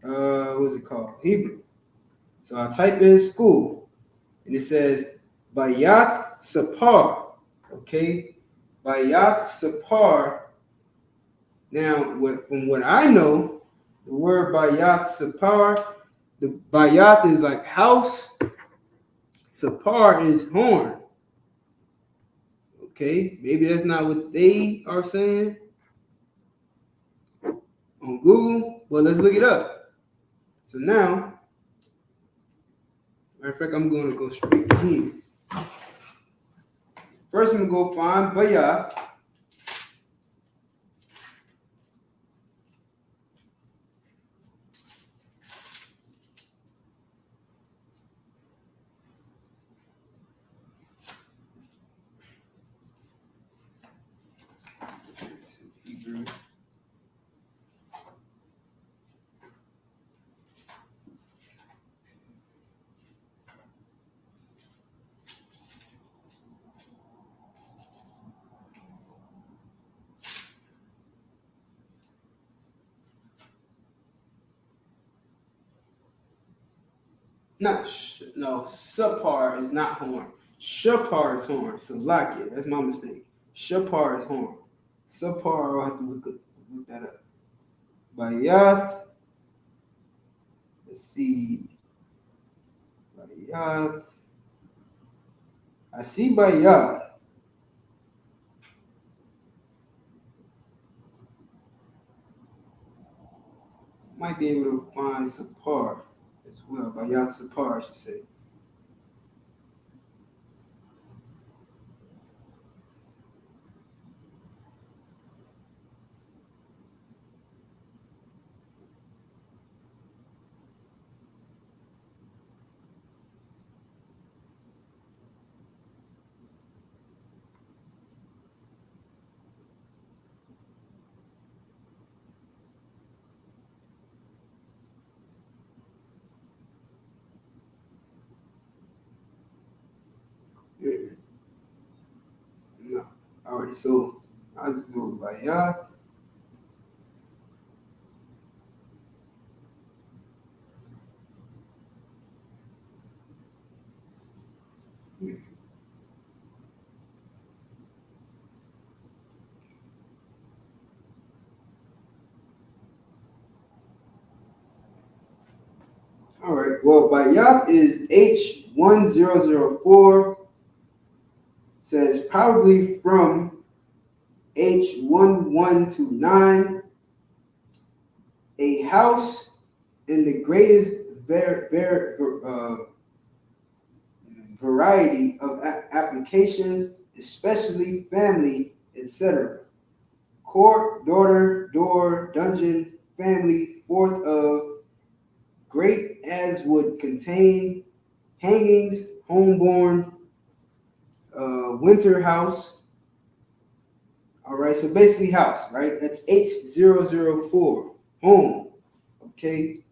what's it called? Hebrew. So I type in school, and it says YAHANNA. Okay, YAHANNA. Now, from what I know, the word YAHANNA, the Bayath is like house. Sapar is horn. Okay, maybe that's not what they are saying on Google, but let's look it up. So now, matter of fact, I'm going to go straight to here. First, I'm going to go find Bayath. Hebrew. No, Sapar is not horn. Shapar is horn. Salakia, that's my mistake. Shapar is horn. Sapar, I'll have to look that up. Bayath, let's see. Bayath. I see Bayath. Might be able to find Sapar as well. Bayath Sapar, I should say. Yeah. No. Alright, so I'll just go with Bayath. All right. Well, Bayath is H1004. Says probably from H1129. A house in the greatest variety of applications, especially family, etc. Court, daughter, door, dungeon, family, fourth of, great as would contain hangings, homeborn, winter house. All right, so basically house, right? That's H004, home. Okay.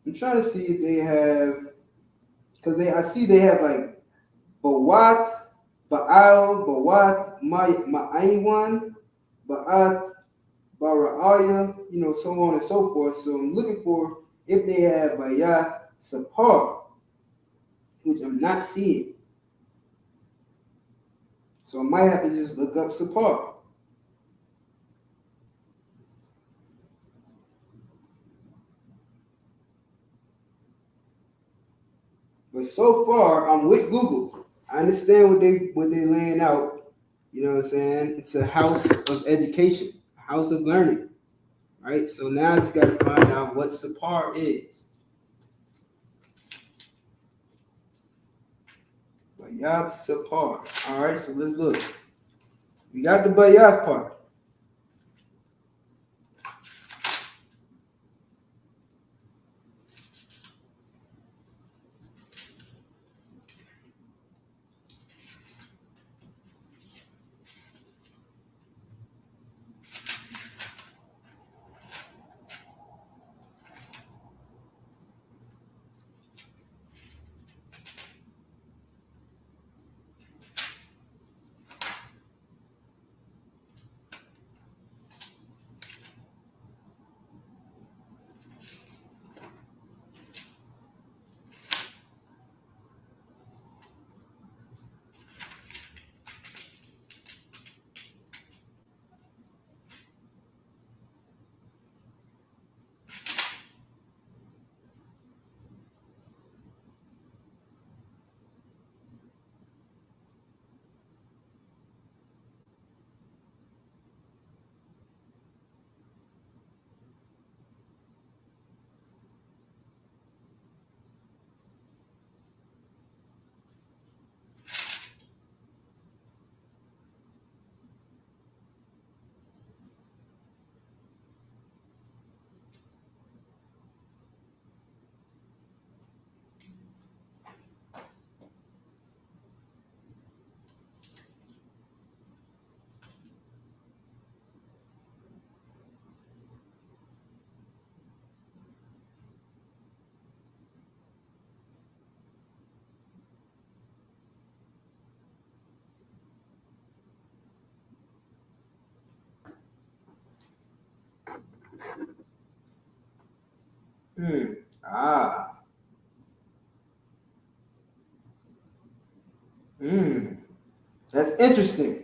I'm trying to see if they have, because I see they have like Bawath, Baal, Bawath, Ma'aywan, Ba'ath, Bara'aya, so on and so forth. So I'm looking for if they have Bayath Sapar, which I'm not seeing. So I might have to just look up Sapar. But so far, I'm with Google. I understand what they're laying out. You know what I'm saying? It's a house of education, a house of learning, right? So now I just got to find out what Sapar is. Bayath Sapar. All right, so let's look. We got the Bayath part. Ah. That's interesting.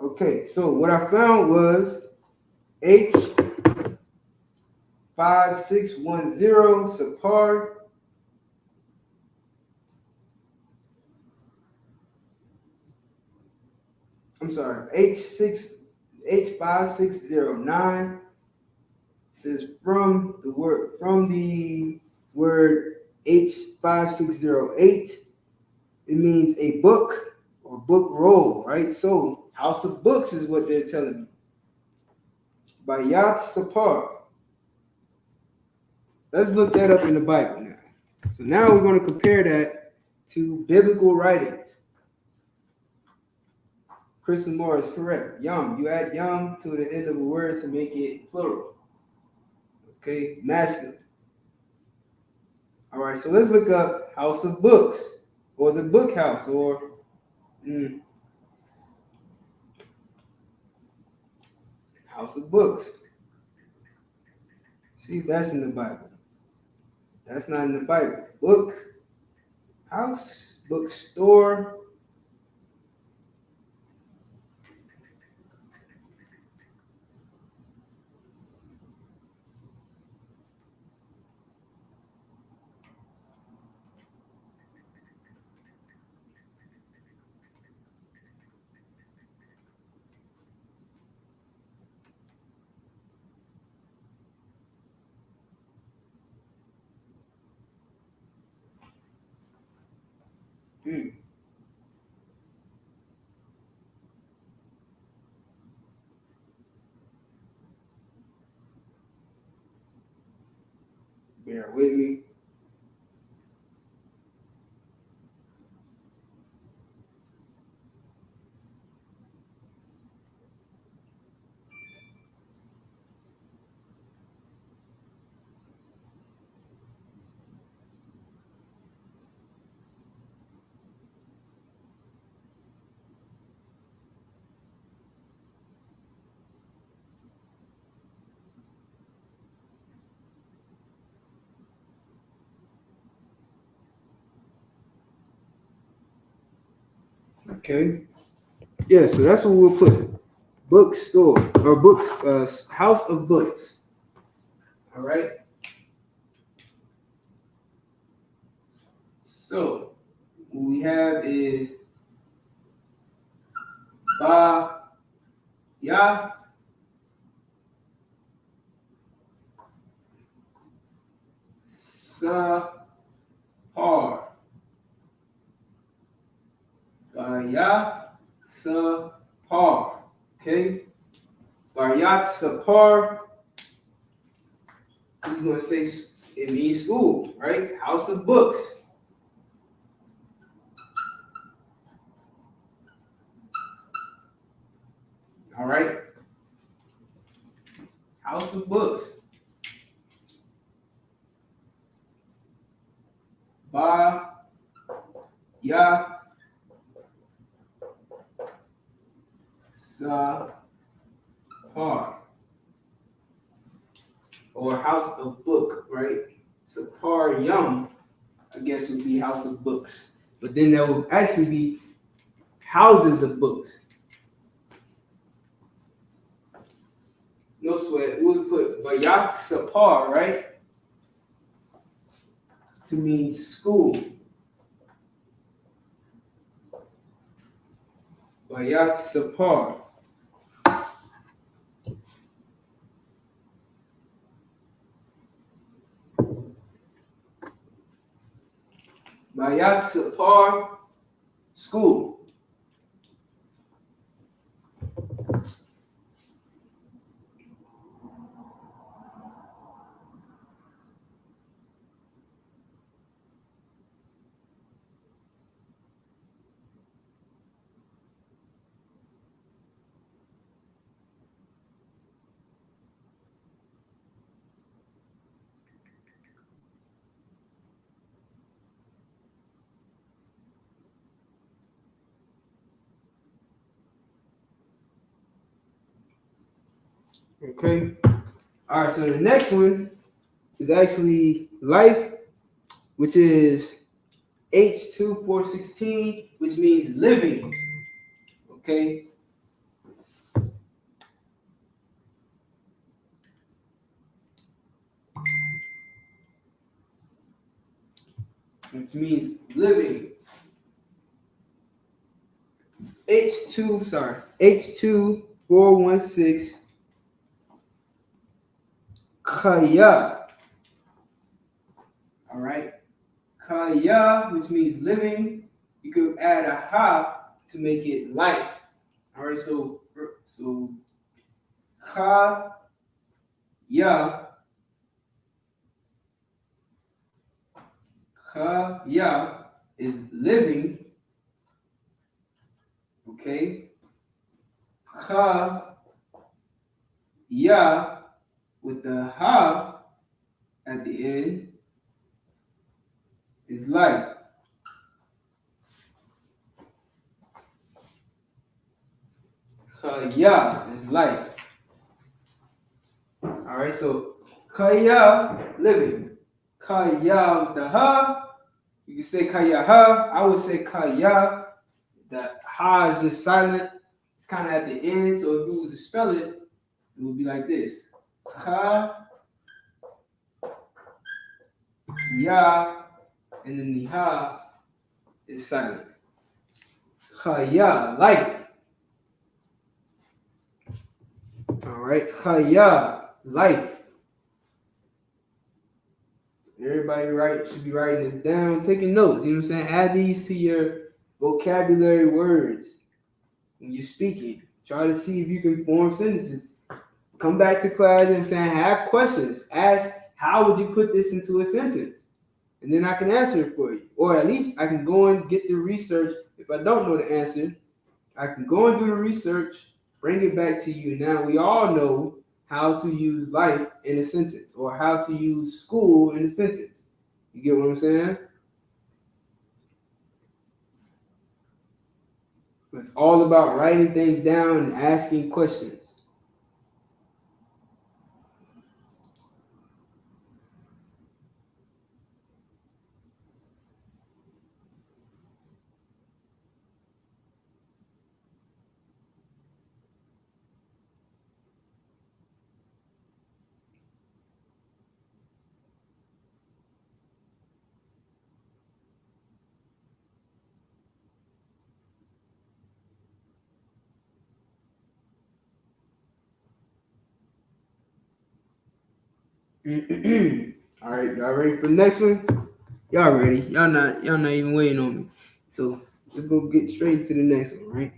Okay, so what I found was H5610 Sapar. I'm sorry, H5609 says from the word H5608, it means a book or book roll, right? So House of Books is what they're telling me. By Yat Sapar. Let's look that up in the Bible now. So now we're going to compare that to biblical writings. Kristen Moore is correct. Yum. You add yum to the end of a word to make it plural. Okay, masculine. All right, so let's look up House of Books or the Book House or House of Books. See if that's in the Bible. That's not in the Bible. Book house, bookstore. Bear with me. Okay. Yeah, so that's what we'll put. Bookstore or books, House of Books. All right. So what we have is Ba Ya Sa Par. Ba Ya Sa Par. Okay. Baryat Sapar. This is going to say it means school, right? House of Books. All right. House of Books. Ba Ya Sa Par. Or House of Book, right? Sapar Yum, I guess, would be House of Books. But then there would actually be houses of books. No sweat. We would put Bayat Sapar, right? To mean school. Bayat Sapar. Bayat Sapar, school. Okay. All right, so the next one is actually life, which is H2416, which means living. Okay. Which means living. H2416 Kaya. All right. Kaya, which means living. You could add a ha to make it life. All right. So Kaya Kaya is living. Okay. Kaya with the ha at the end is life. Kaya is life. All right, so kaya, living. Kaya with the ha. You can say kaya ha. I would say kaya. The ha is just silent. It's kind of at the end. So if you was to spell it, it would be like this. Kaya, and then the ha is silent. Kaya, life. All right, kaya, life. Everybody should be writing this down, taking notes. You know what I'm saying? Add these to your vocabulary words when you're speaking. Try to see if you can form sentences. Come back to class, you know what I'm saying? Have questions. Ask, how would you put this into a sentence? And then I can answer it for you. Or at least I can go and get the research. If I don't know the answer, I can go and do the research, bring it back to you. Now we all know how to use life in a sentence or how to use school in a sentence. You get what I'm saying? It's all about writing things down and asking questions. All right, y'all ready for the next one? Y'all ready? Y'all not even waiting on me. So let's go get straight to the next one, right?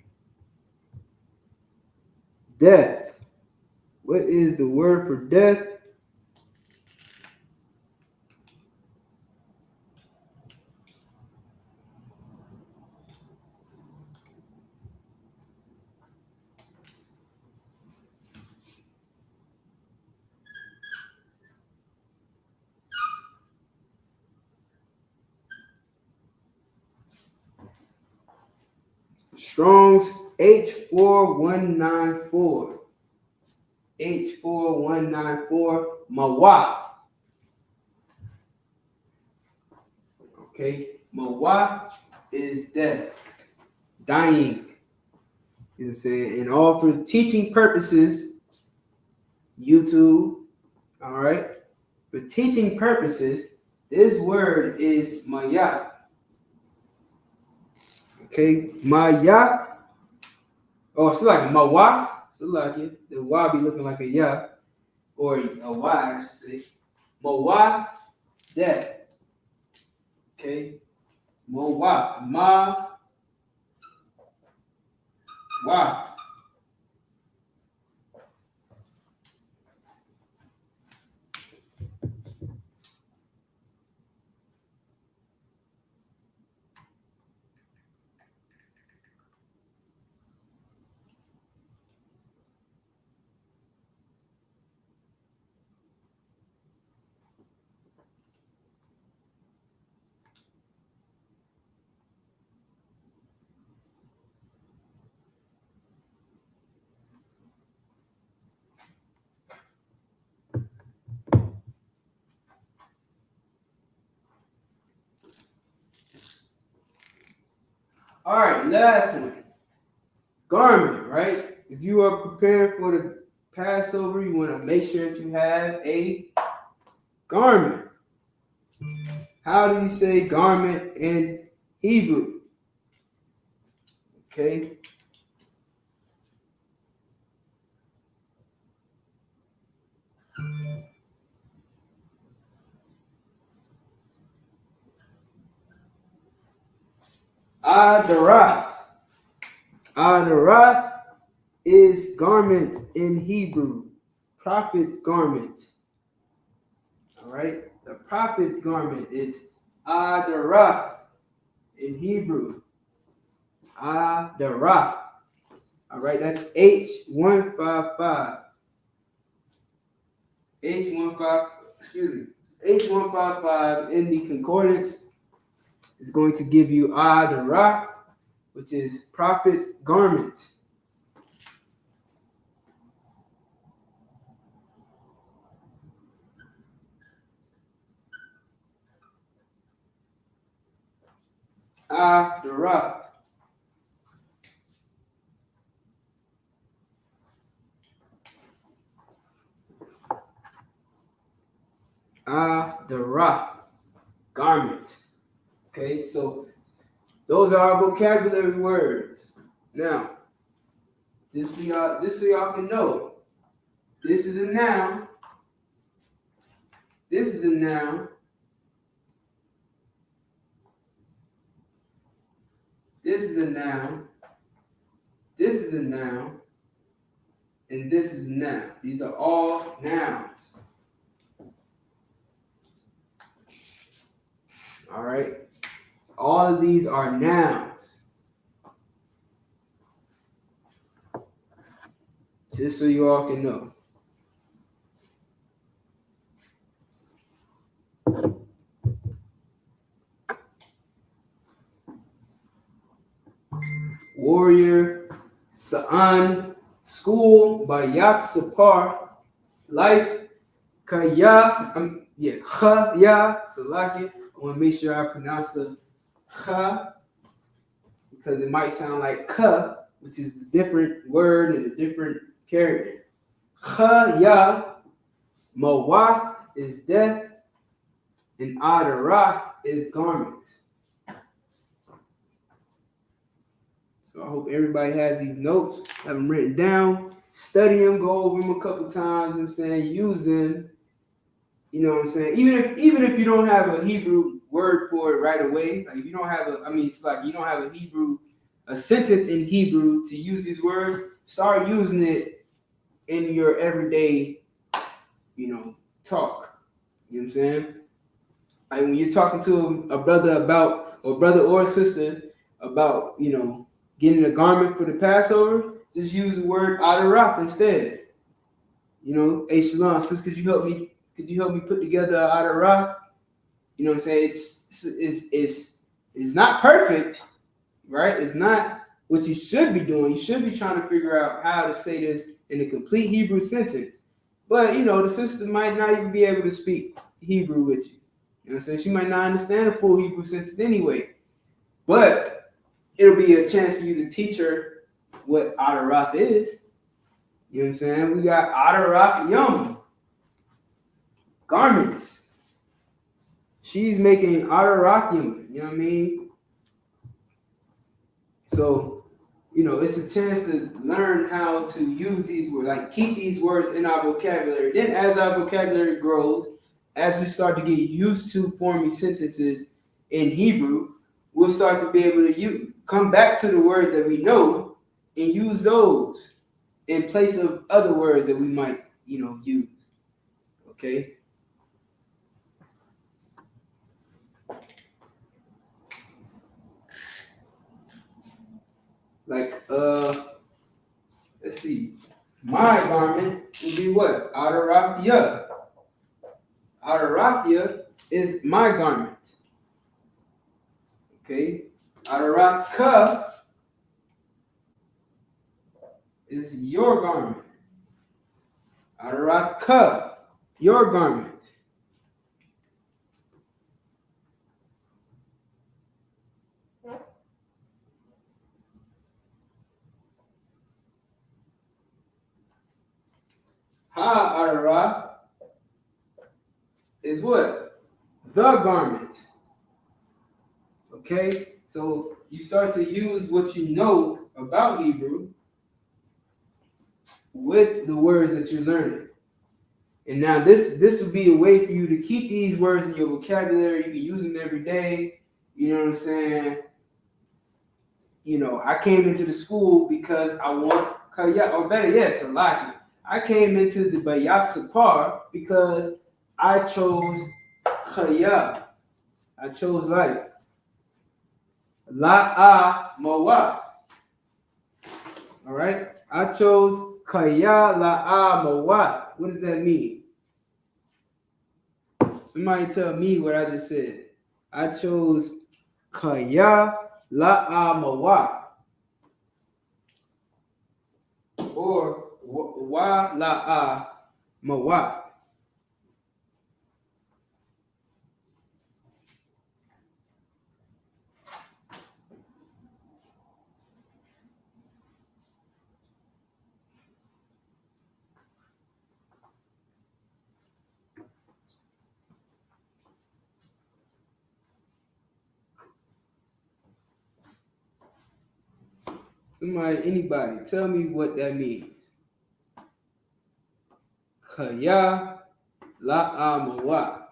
Death. What is the word for death? Strong's H4194. H4194. Mawa. Okay. Mawa is death. Dying. You know what I'm saying? And all for teaching purposes, YouTube. All right. For teaching purposes, this word is maya. Okay. Maya. Oh, it's like mawa. So like it. The wa be looking like a ya. Or a y, I should say. Mawa, death. Okay. Mawa. Wa. All right, last one. Garment, right? If you are preparing for the Passover, you want to make sure that you have a garment. How do you say garment in Hebrew? Okay. Adarat. Adarat is garment in Hebrew. Prophet's garment. All right. The prophet's garment is Adarat in Hebrew. Adarat. All right. That's H155. H155 in the concordance is going to give you Adarat, which is prophet's garment. Adarat. Adarat. Garment. Okay, so those are our vocabulary words. Now, just so y'all can know, this is a noun. This is a noun. This is a noun. This is a noun. And this is a noun. These are all nouns. All right. All of these are nouns. Just so you all can know. Warrior, Sa'an, school, Bayat Sapar, life, Kaya, Chaya, Salaki. I want to make sure I pronounce the Cha, because it might sound like Ka, which is a different word and a different character. Chaya, Mawath is death, and Adarach is garment. So I hope everybody has these notes, have them written down, study them, go over them a couple times, you know what I'm saying, use them, you know what I'm saying? Even if you don't have a Hebrew word for it right away, like if you don't have it's like you don't have a sentence in Hebrew to use these words, start using it in your everyday, talk. You know what I'm saying? Like when you're talking to a brother or a sister about, getting a garment for the Passover, just use the word Adarach instead. Hey Shalom, sis, could you help me put together Adarach? You know what I'm saying? It's not perfect, right? It's not what you should be doing. You should be trying to figure out how to say this in a complete Hebrew sentence. But the sister might not even be able to speak Hebrew with you. You know what I'm saying? She might not understand a full Hebrew sentence anyway. But it'll be a chance for you to teach her what Adarach is. You know what I'm saying? We got Adarach Yom. Garments. She's making Adarach Yom. You know what I mean? So, it's a chance to learn how to use these words, like keep these words in our vocabulary. Then as our vocabulary grows, as we start to get used to forming sentences in Hebrew, we'll start to be able to come back to the words that we know and use those in place of other words that we might, use. Okay? Like, let's see. My garment would be what? Adarachia. Adarachia is my garment. Okay? Adarachka is your garment. Adarachka, your garment. Ha'ara is what? The garment. Okay? So you start to use what you know about Hebrew with the words that you're learning. And now this would be a way for you to keep these words in your vocabulary. You can use them every day. You know what I'm saying? You know, I came into the school because I want kaya, or better yet, salaki. I came into the bayat sapar because I chose kaya. I chose life. La'a mawa. All right? I chose kaya la'a mawa. What does that mean? Somebody tell me what I just said. I chose kaya la'a mawa. Or wa la'a mawa. Somebody, anybody, tell me what that means. Kaya la'amawa.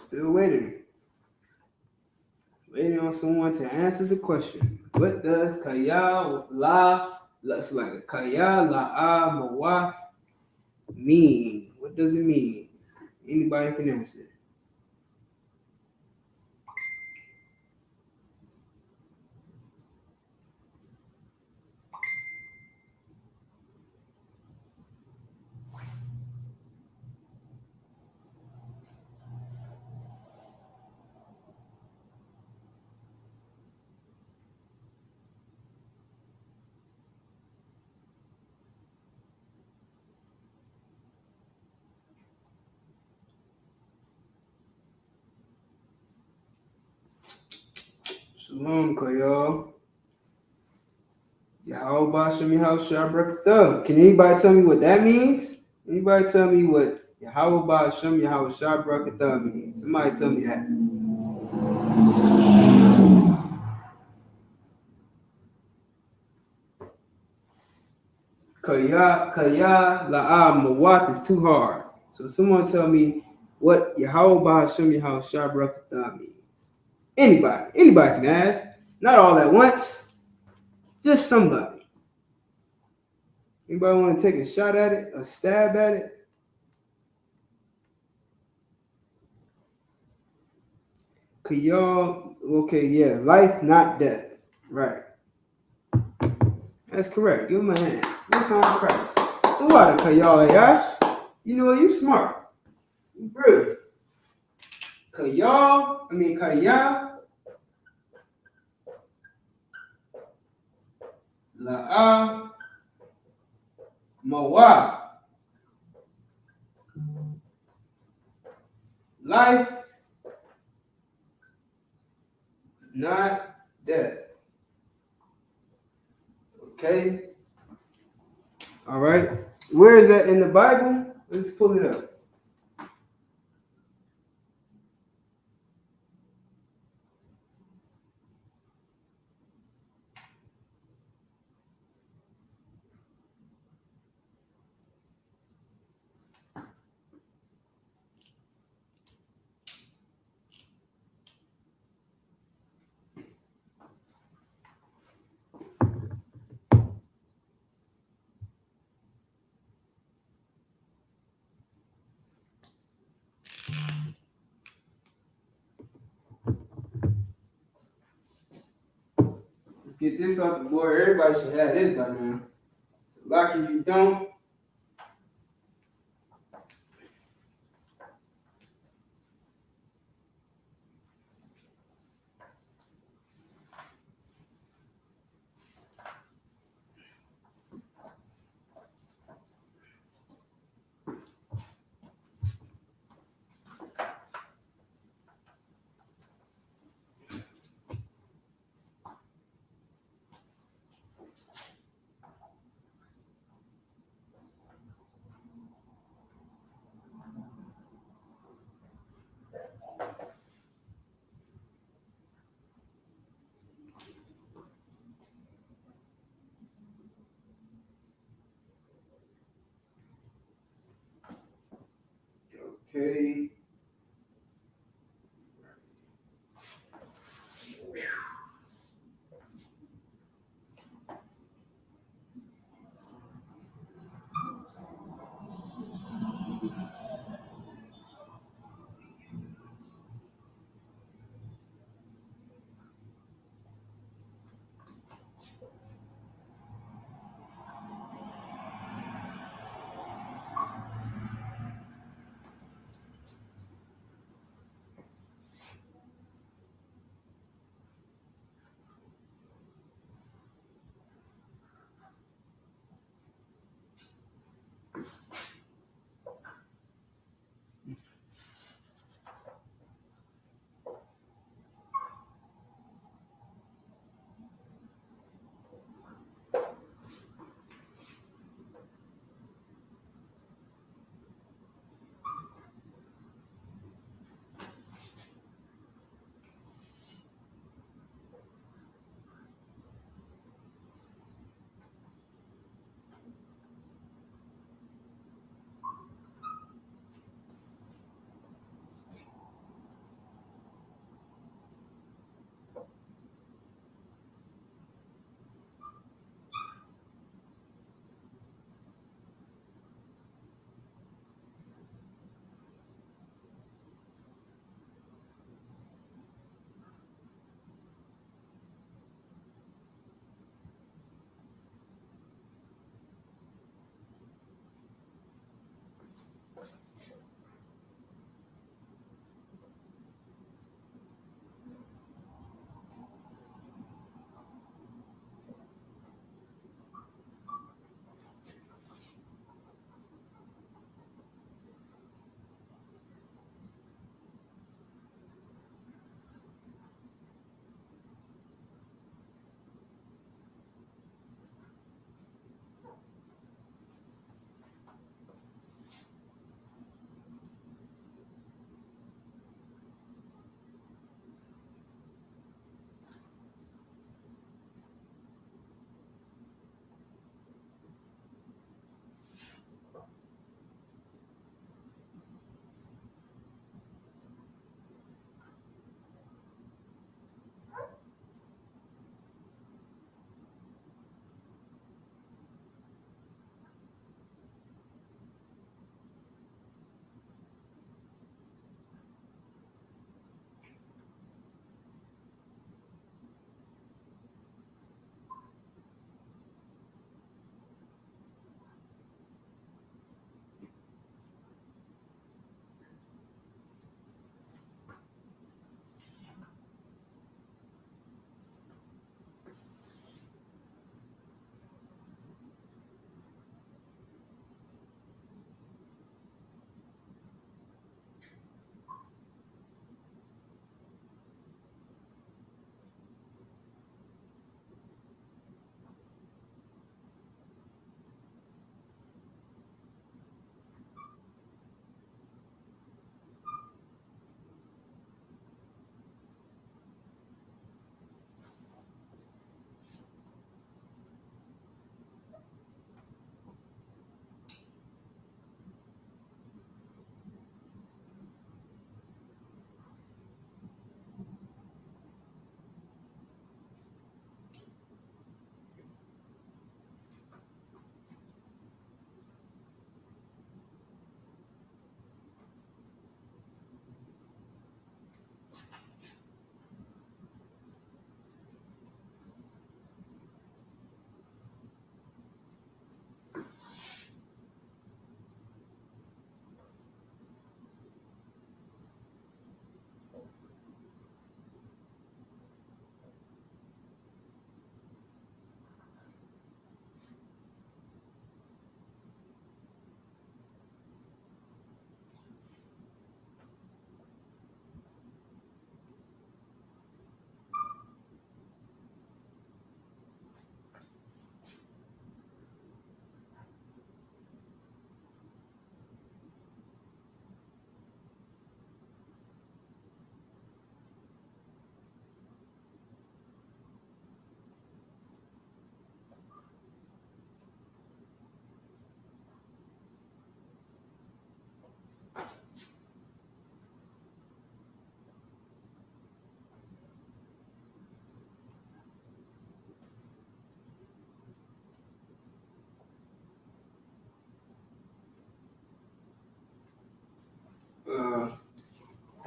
Still waiting. Waiting on someone to answer the question. What does kaya la, looks like kaya la mawaf mean? What does it mean? Anybody can answer. Shalom, Kayal. Yahweh Shem Yahweh Shabrakatah. Can anybody tell me what that means? Anybody tell me what Yahweh Shem Yahweh Shabrakatah means? Somebody tell me that. Kaya la'am mawat is too hard. So someone tell me what Yahweh Shem Yahweh Shabrakatah means. Anybody can ask. Not all at once. Just somebody. Anybody want to take a shot at it? A stab at it? Kayal, okay, yeah. Life, not death. Right. That's correct. Give him a hand. What's on Christ? Do what, Kayal Ayash? You know, you smart. You brilliant. Kaya la'a mawa. Life, not death. Okay? All right. Where is that in the Bible? Let's pull it up. Let's get this off the board. Everybody should have this by now. So lucky if you don't.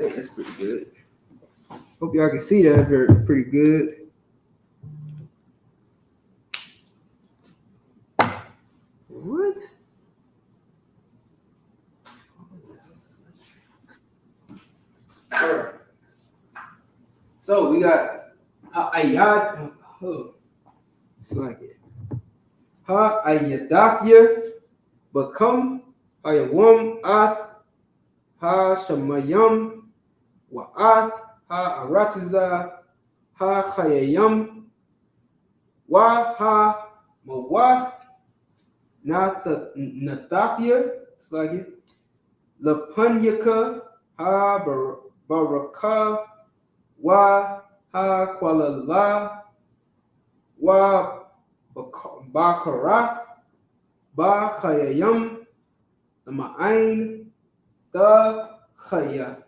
right, that's pretty good. Hope y'all can see that pretty good. What? All right. So we got ayat. Oh, it's like it. Ha ayadakya become ayawam ath ha shamayam wa'ath ha aratiza ha khayayam wa ha mawath nathakya. It's like it. Lapanyaka ha baraka wa ha kwalala wa bakarath ba khayayam ma'ain the khaya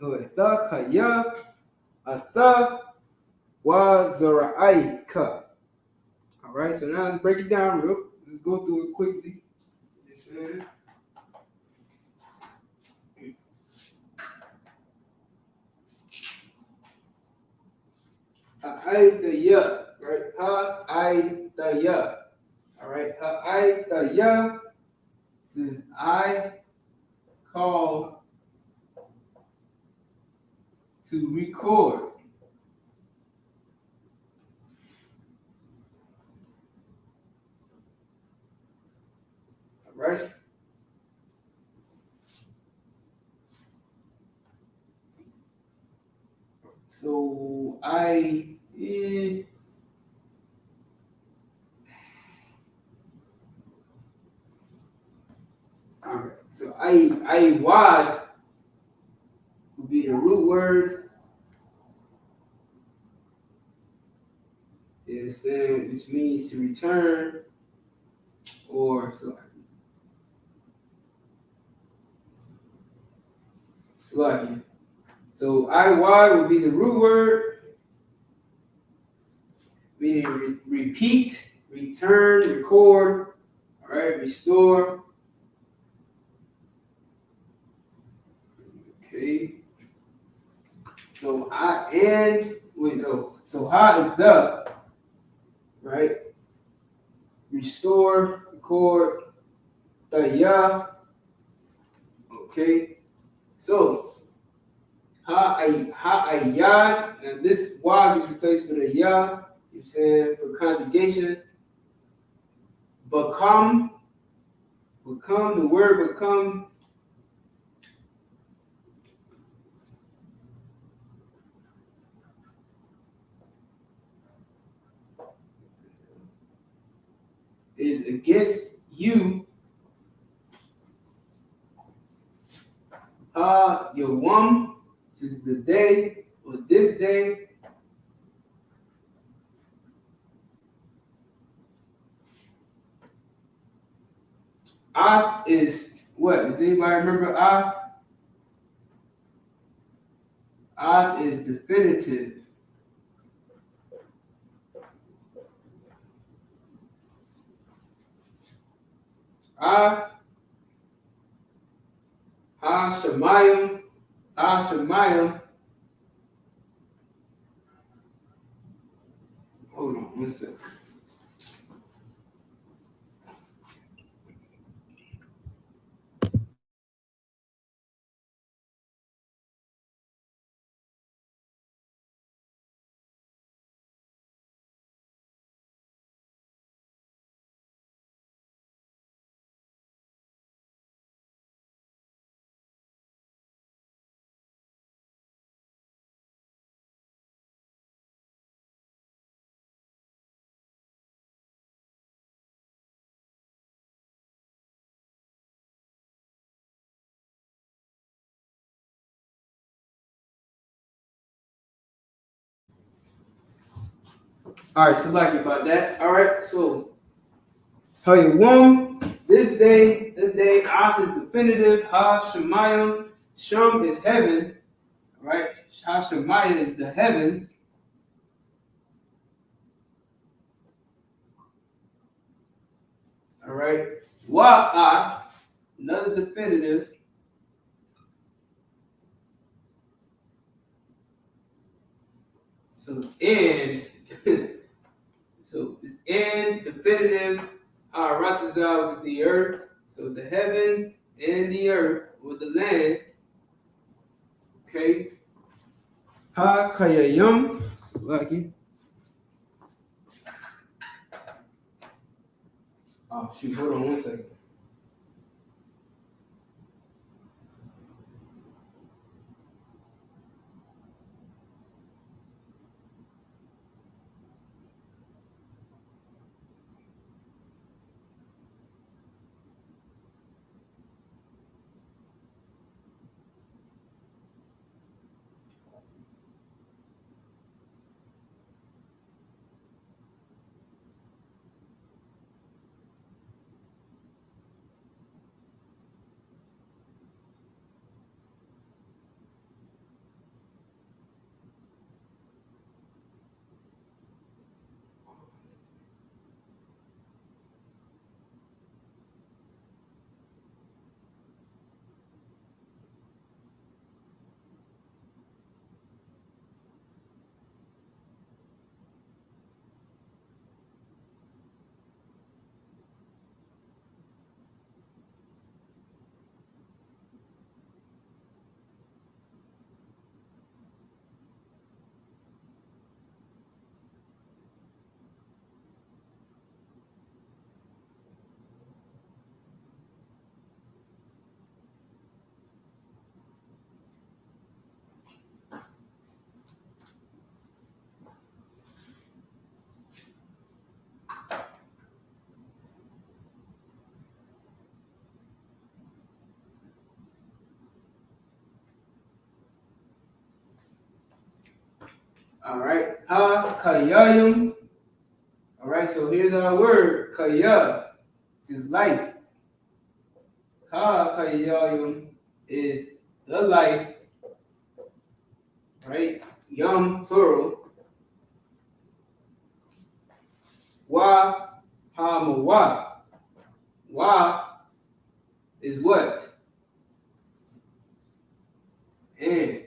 atha wa zara'aika. All right, so now let's break it down real. Let's go through it quickly. Ha'aidaya, right? Ha'aidaya. All right, ha'aidaya says I call to record. All right. So all right. So I wad would be the root word. You understand? Which means to return or so. Lucky. So I would be the root word, meaning repeat, return, record, all right, restore. Okay. So so ha is the, right? Restore, record, the ya. Okay. So ha and this y is replaced with a ya. You're saying for conjugation. Become, the word become is against you. Yawam, this is the day or this day. Is what? Does anybody remember is definitive. Shemayim. Hold on, 1 second. All right, so like about that. All right, so Hayawam, this day, is definitive. Shemayim, Sham is heaven, right? Shemayim is the heavens. All right. Wa'ah, another definitive. So and so it's and definitive Haratazah, which is the earth. So the heavens and the earth, or the land. Okay. Ha Kayayum. Lucky. Oh shoot, hold on 1 second. All right. Ha Kayayum. All right, so here's our word, Kaya, which is life. Ha Kayayum is the life, right? Yum, plural. Wa Ha Mawa. Wa is what? And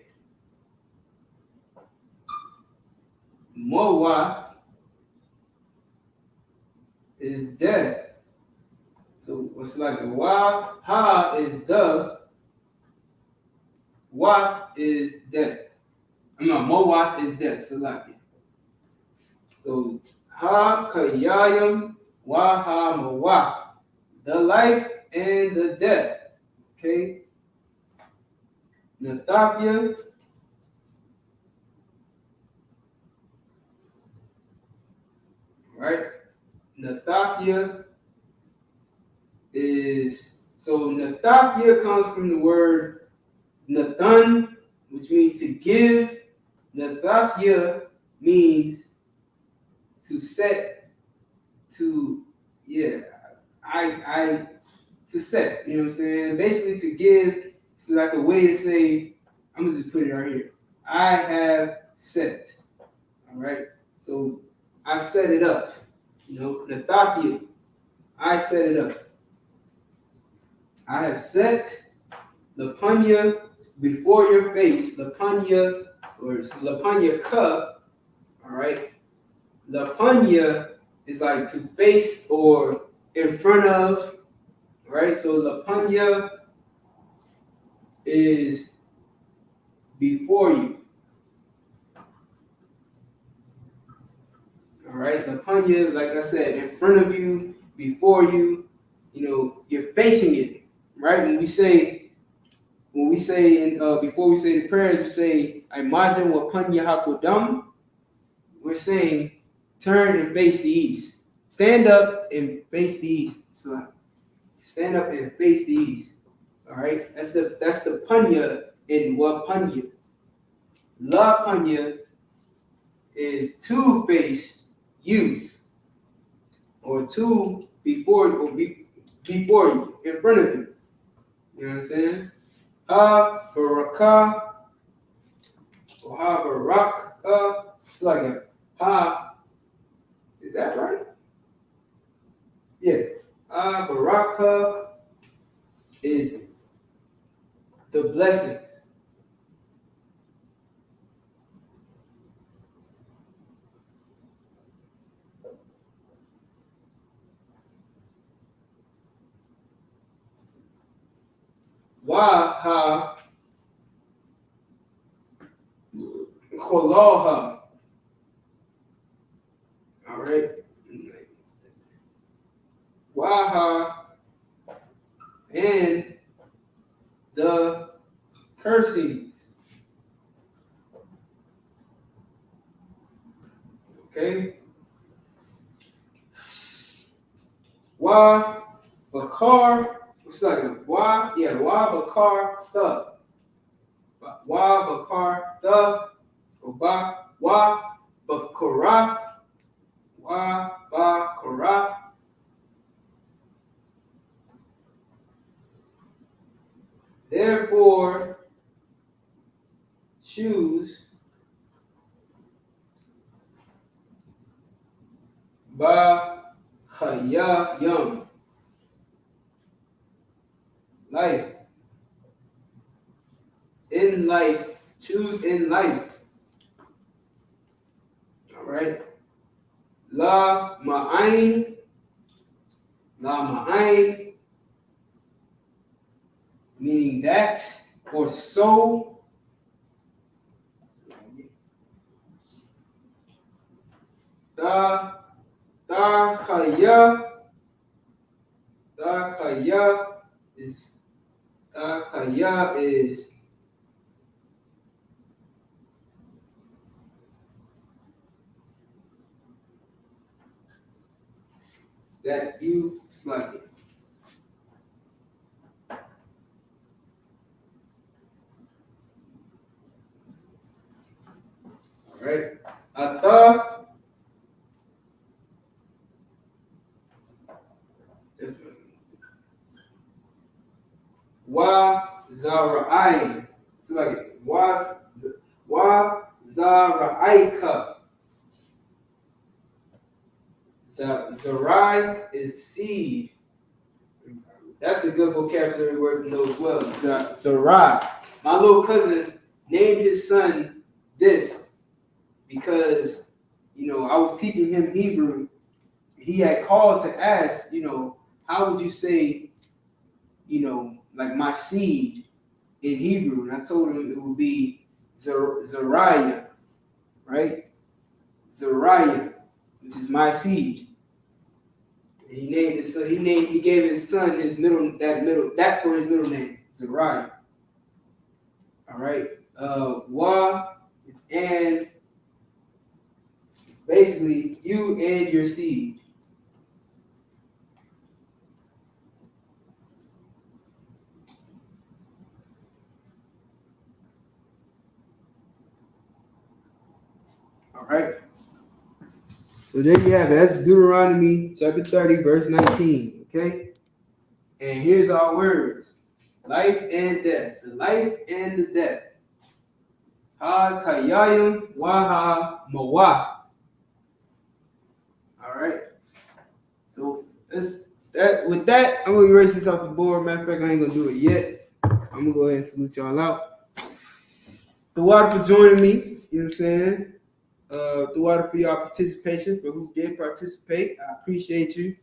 Mowa is death. So what's like the Wa, Ha is the, Wa is death. I'm not, Mowa is death, so like it. So Ha Kayayum, Wa Ha Mawa. The life and the death. Okay. Nathapia. Right? Nathapia is, so Nathapia comes from the word Nathan, which means to give. Nathapia means to set, to, yeah, to set, you know what I'm saying? Basically to give, it's like a way to say, I'm gonna just put it right here. I have set. All right. So I set it up. You know, Nathapia. I set it up. I have set Lapanya before your face. Lapanya or Lapanya cup. All right. Lapanya is like to face or in front of. Right. So Lapanya is before you. All right, the punya, like I said, in front of you, before you, you know, you're facing it, right? When we say, before we say the prayers, we say, "Imagine what punya hakodam." We're saying, turn and face the east. Stand up and face the east. So, stand up and face the east. All right, that's the punya in what punya. La punya is to face you, or two before you, in front of you. You know what I'm saying? Ha baraka or ha baraka. It's like a ha. Is that right? Yeah. Ha baraka is the blessings. Waha Koloha. All right. Waha and the cursings. Okay. Wa Bakar. What's that? Wa Bakar the. Wa Bakar the. Wa Bakara. Wa Bakara. Therefore, choose Ba Khayayam. Life. In life. Choose in life. All right. La Ma'ain. La Ma'ain. Meaning that or so. Da Khaya. Da Khaya is that you slug it. All right. Ata. This one. Wa Zara'ai. Slug it. Wa Zara'aika. Zarai is seed. That's a good vocabulary word to know as well. Zarai. My little cousin named his son this because, I was teaching him Hebrew. He had called to ask, how would you say, like my seed in Hebrew? And I told him it would be Zariah, right? Zariah, which is my seed. And he named it, so he gave his son that for his middle name, Zariah. All right. Wa, it's and basically you and your seed. All right. So there you have it. That's Deuteronomy chapter 30, verse 19. Okay. And here's our words: life and death. The life and the death. Ha kayayim waha mawah. All right. So with that, I'm gonna erase this off the board. Matter of fact, I ain't gonna do it yet. I'm gonna go ahead and salute y'all out. The water for joining me. You know what I'm saying? The water for y'all participation, for who did participate. I appreciate you.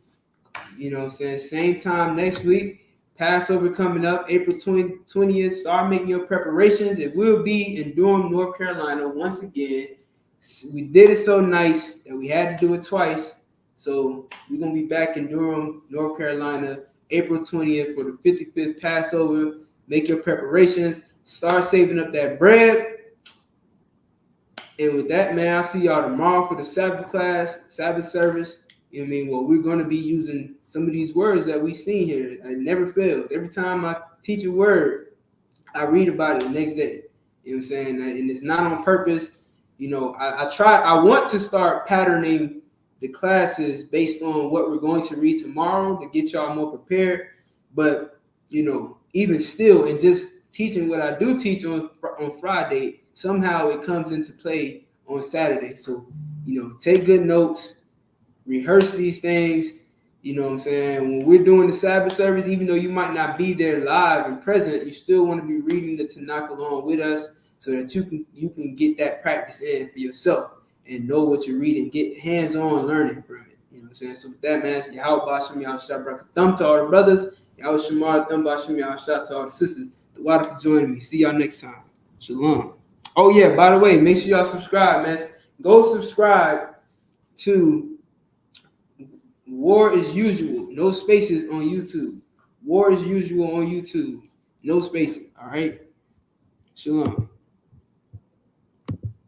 You know what I'm saying? Same time next week. Passover coming up, April 20th. Start making your preparations. It will be in Durham, North Carolina, once again. We did it so nice that we had to do it twice. So we're going to be back in Durham, North Carolina, April 20th for the 55th Passover. Make your preparations. Start saving up that bread. And with that, man, I'll see y'all tomorrow for the Sabbath class, Sabbath service. You know what I mean? Well, we're going to be using some of these words that we've seen here. I never failed. Every time I teach a word, I read about it the next day. You know what I'm saying? And it's not on purpose. I want to start patterning the classes based on what we're going to read tomorrow to get y'all more prepared. But, even still, and just teaching what I do teach on Friday, somehow it comes into play on Saturday. So, take good notes. Rehearse these things, you know what I'm saying? When we're doing the Sabbath service, even though you might not be there live and present, you still want to be reading the Tanakh along with us so that you can get that practice in for yourself and know what you're reading, get hands-on learning from it. You know what I'm saying? So with that, man, Yahweh Bashem, Yahweh Shabrak, thumb to all the brothers. Y'all was Shamar Thumbashim. Y'all shout out to all the sisters. The water for joining me. See y'all next time. Shalom. Oh yeah, by the way, make sure y'all subscribe, man. Go subscribe to War is Usual. No spaces on YouTube. War is Usual on YouTube. No spaces. All right. Shalom.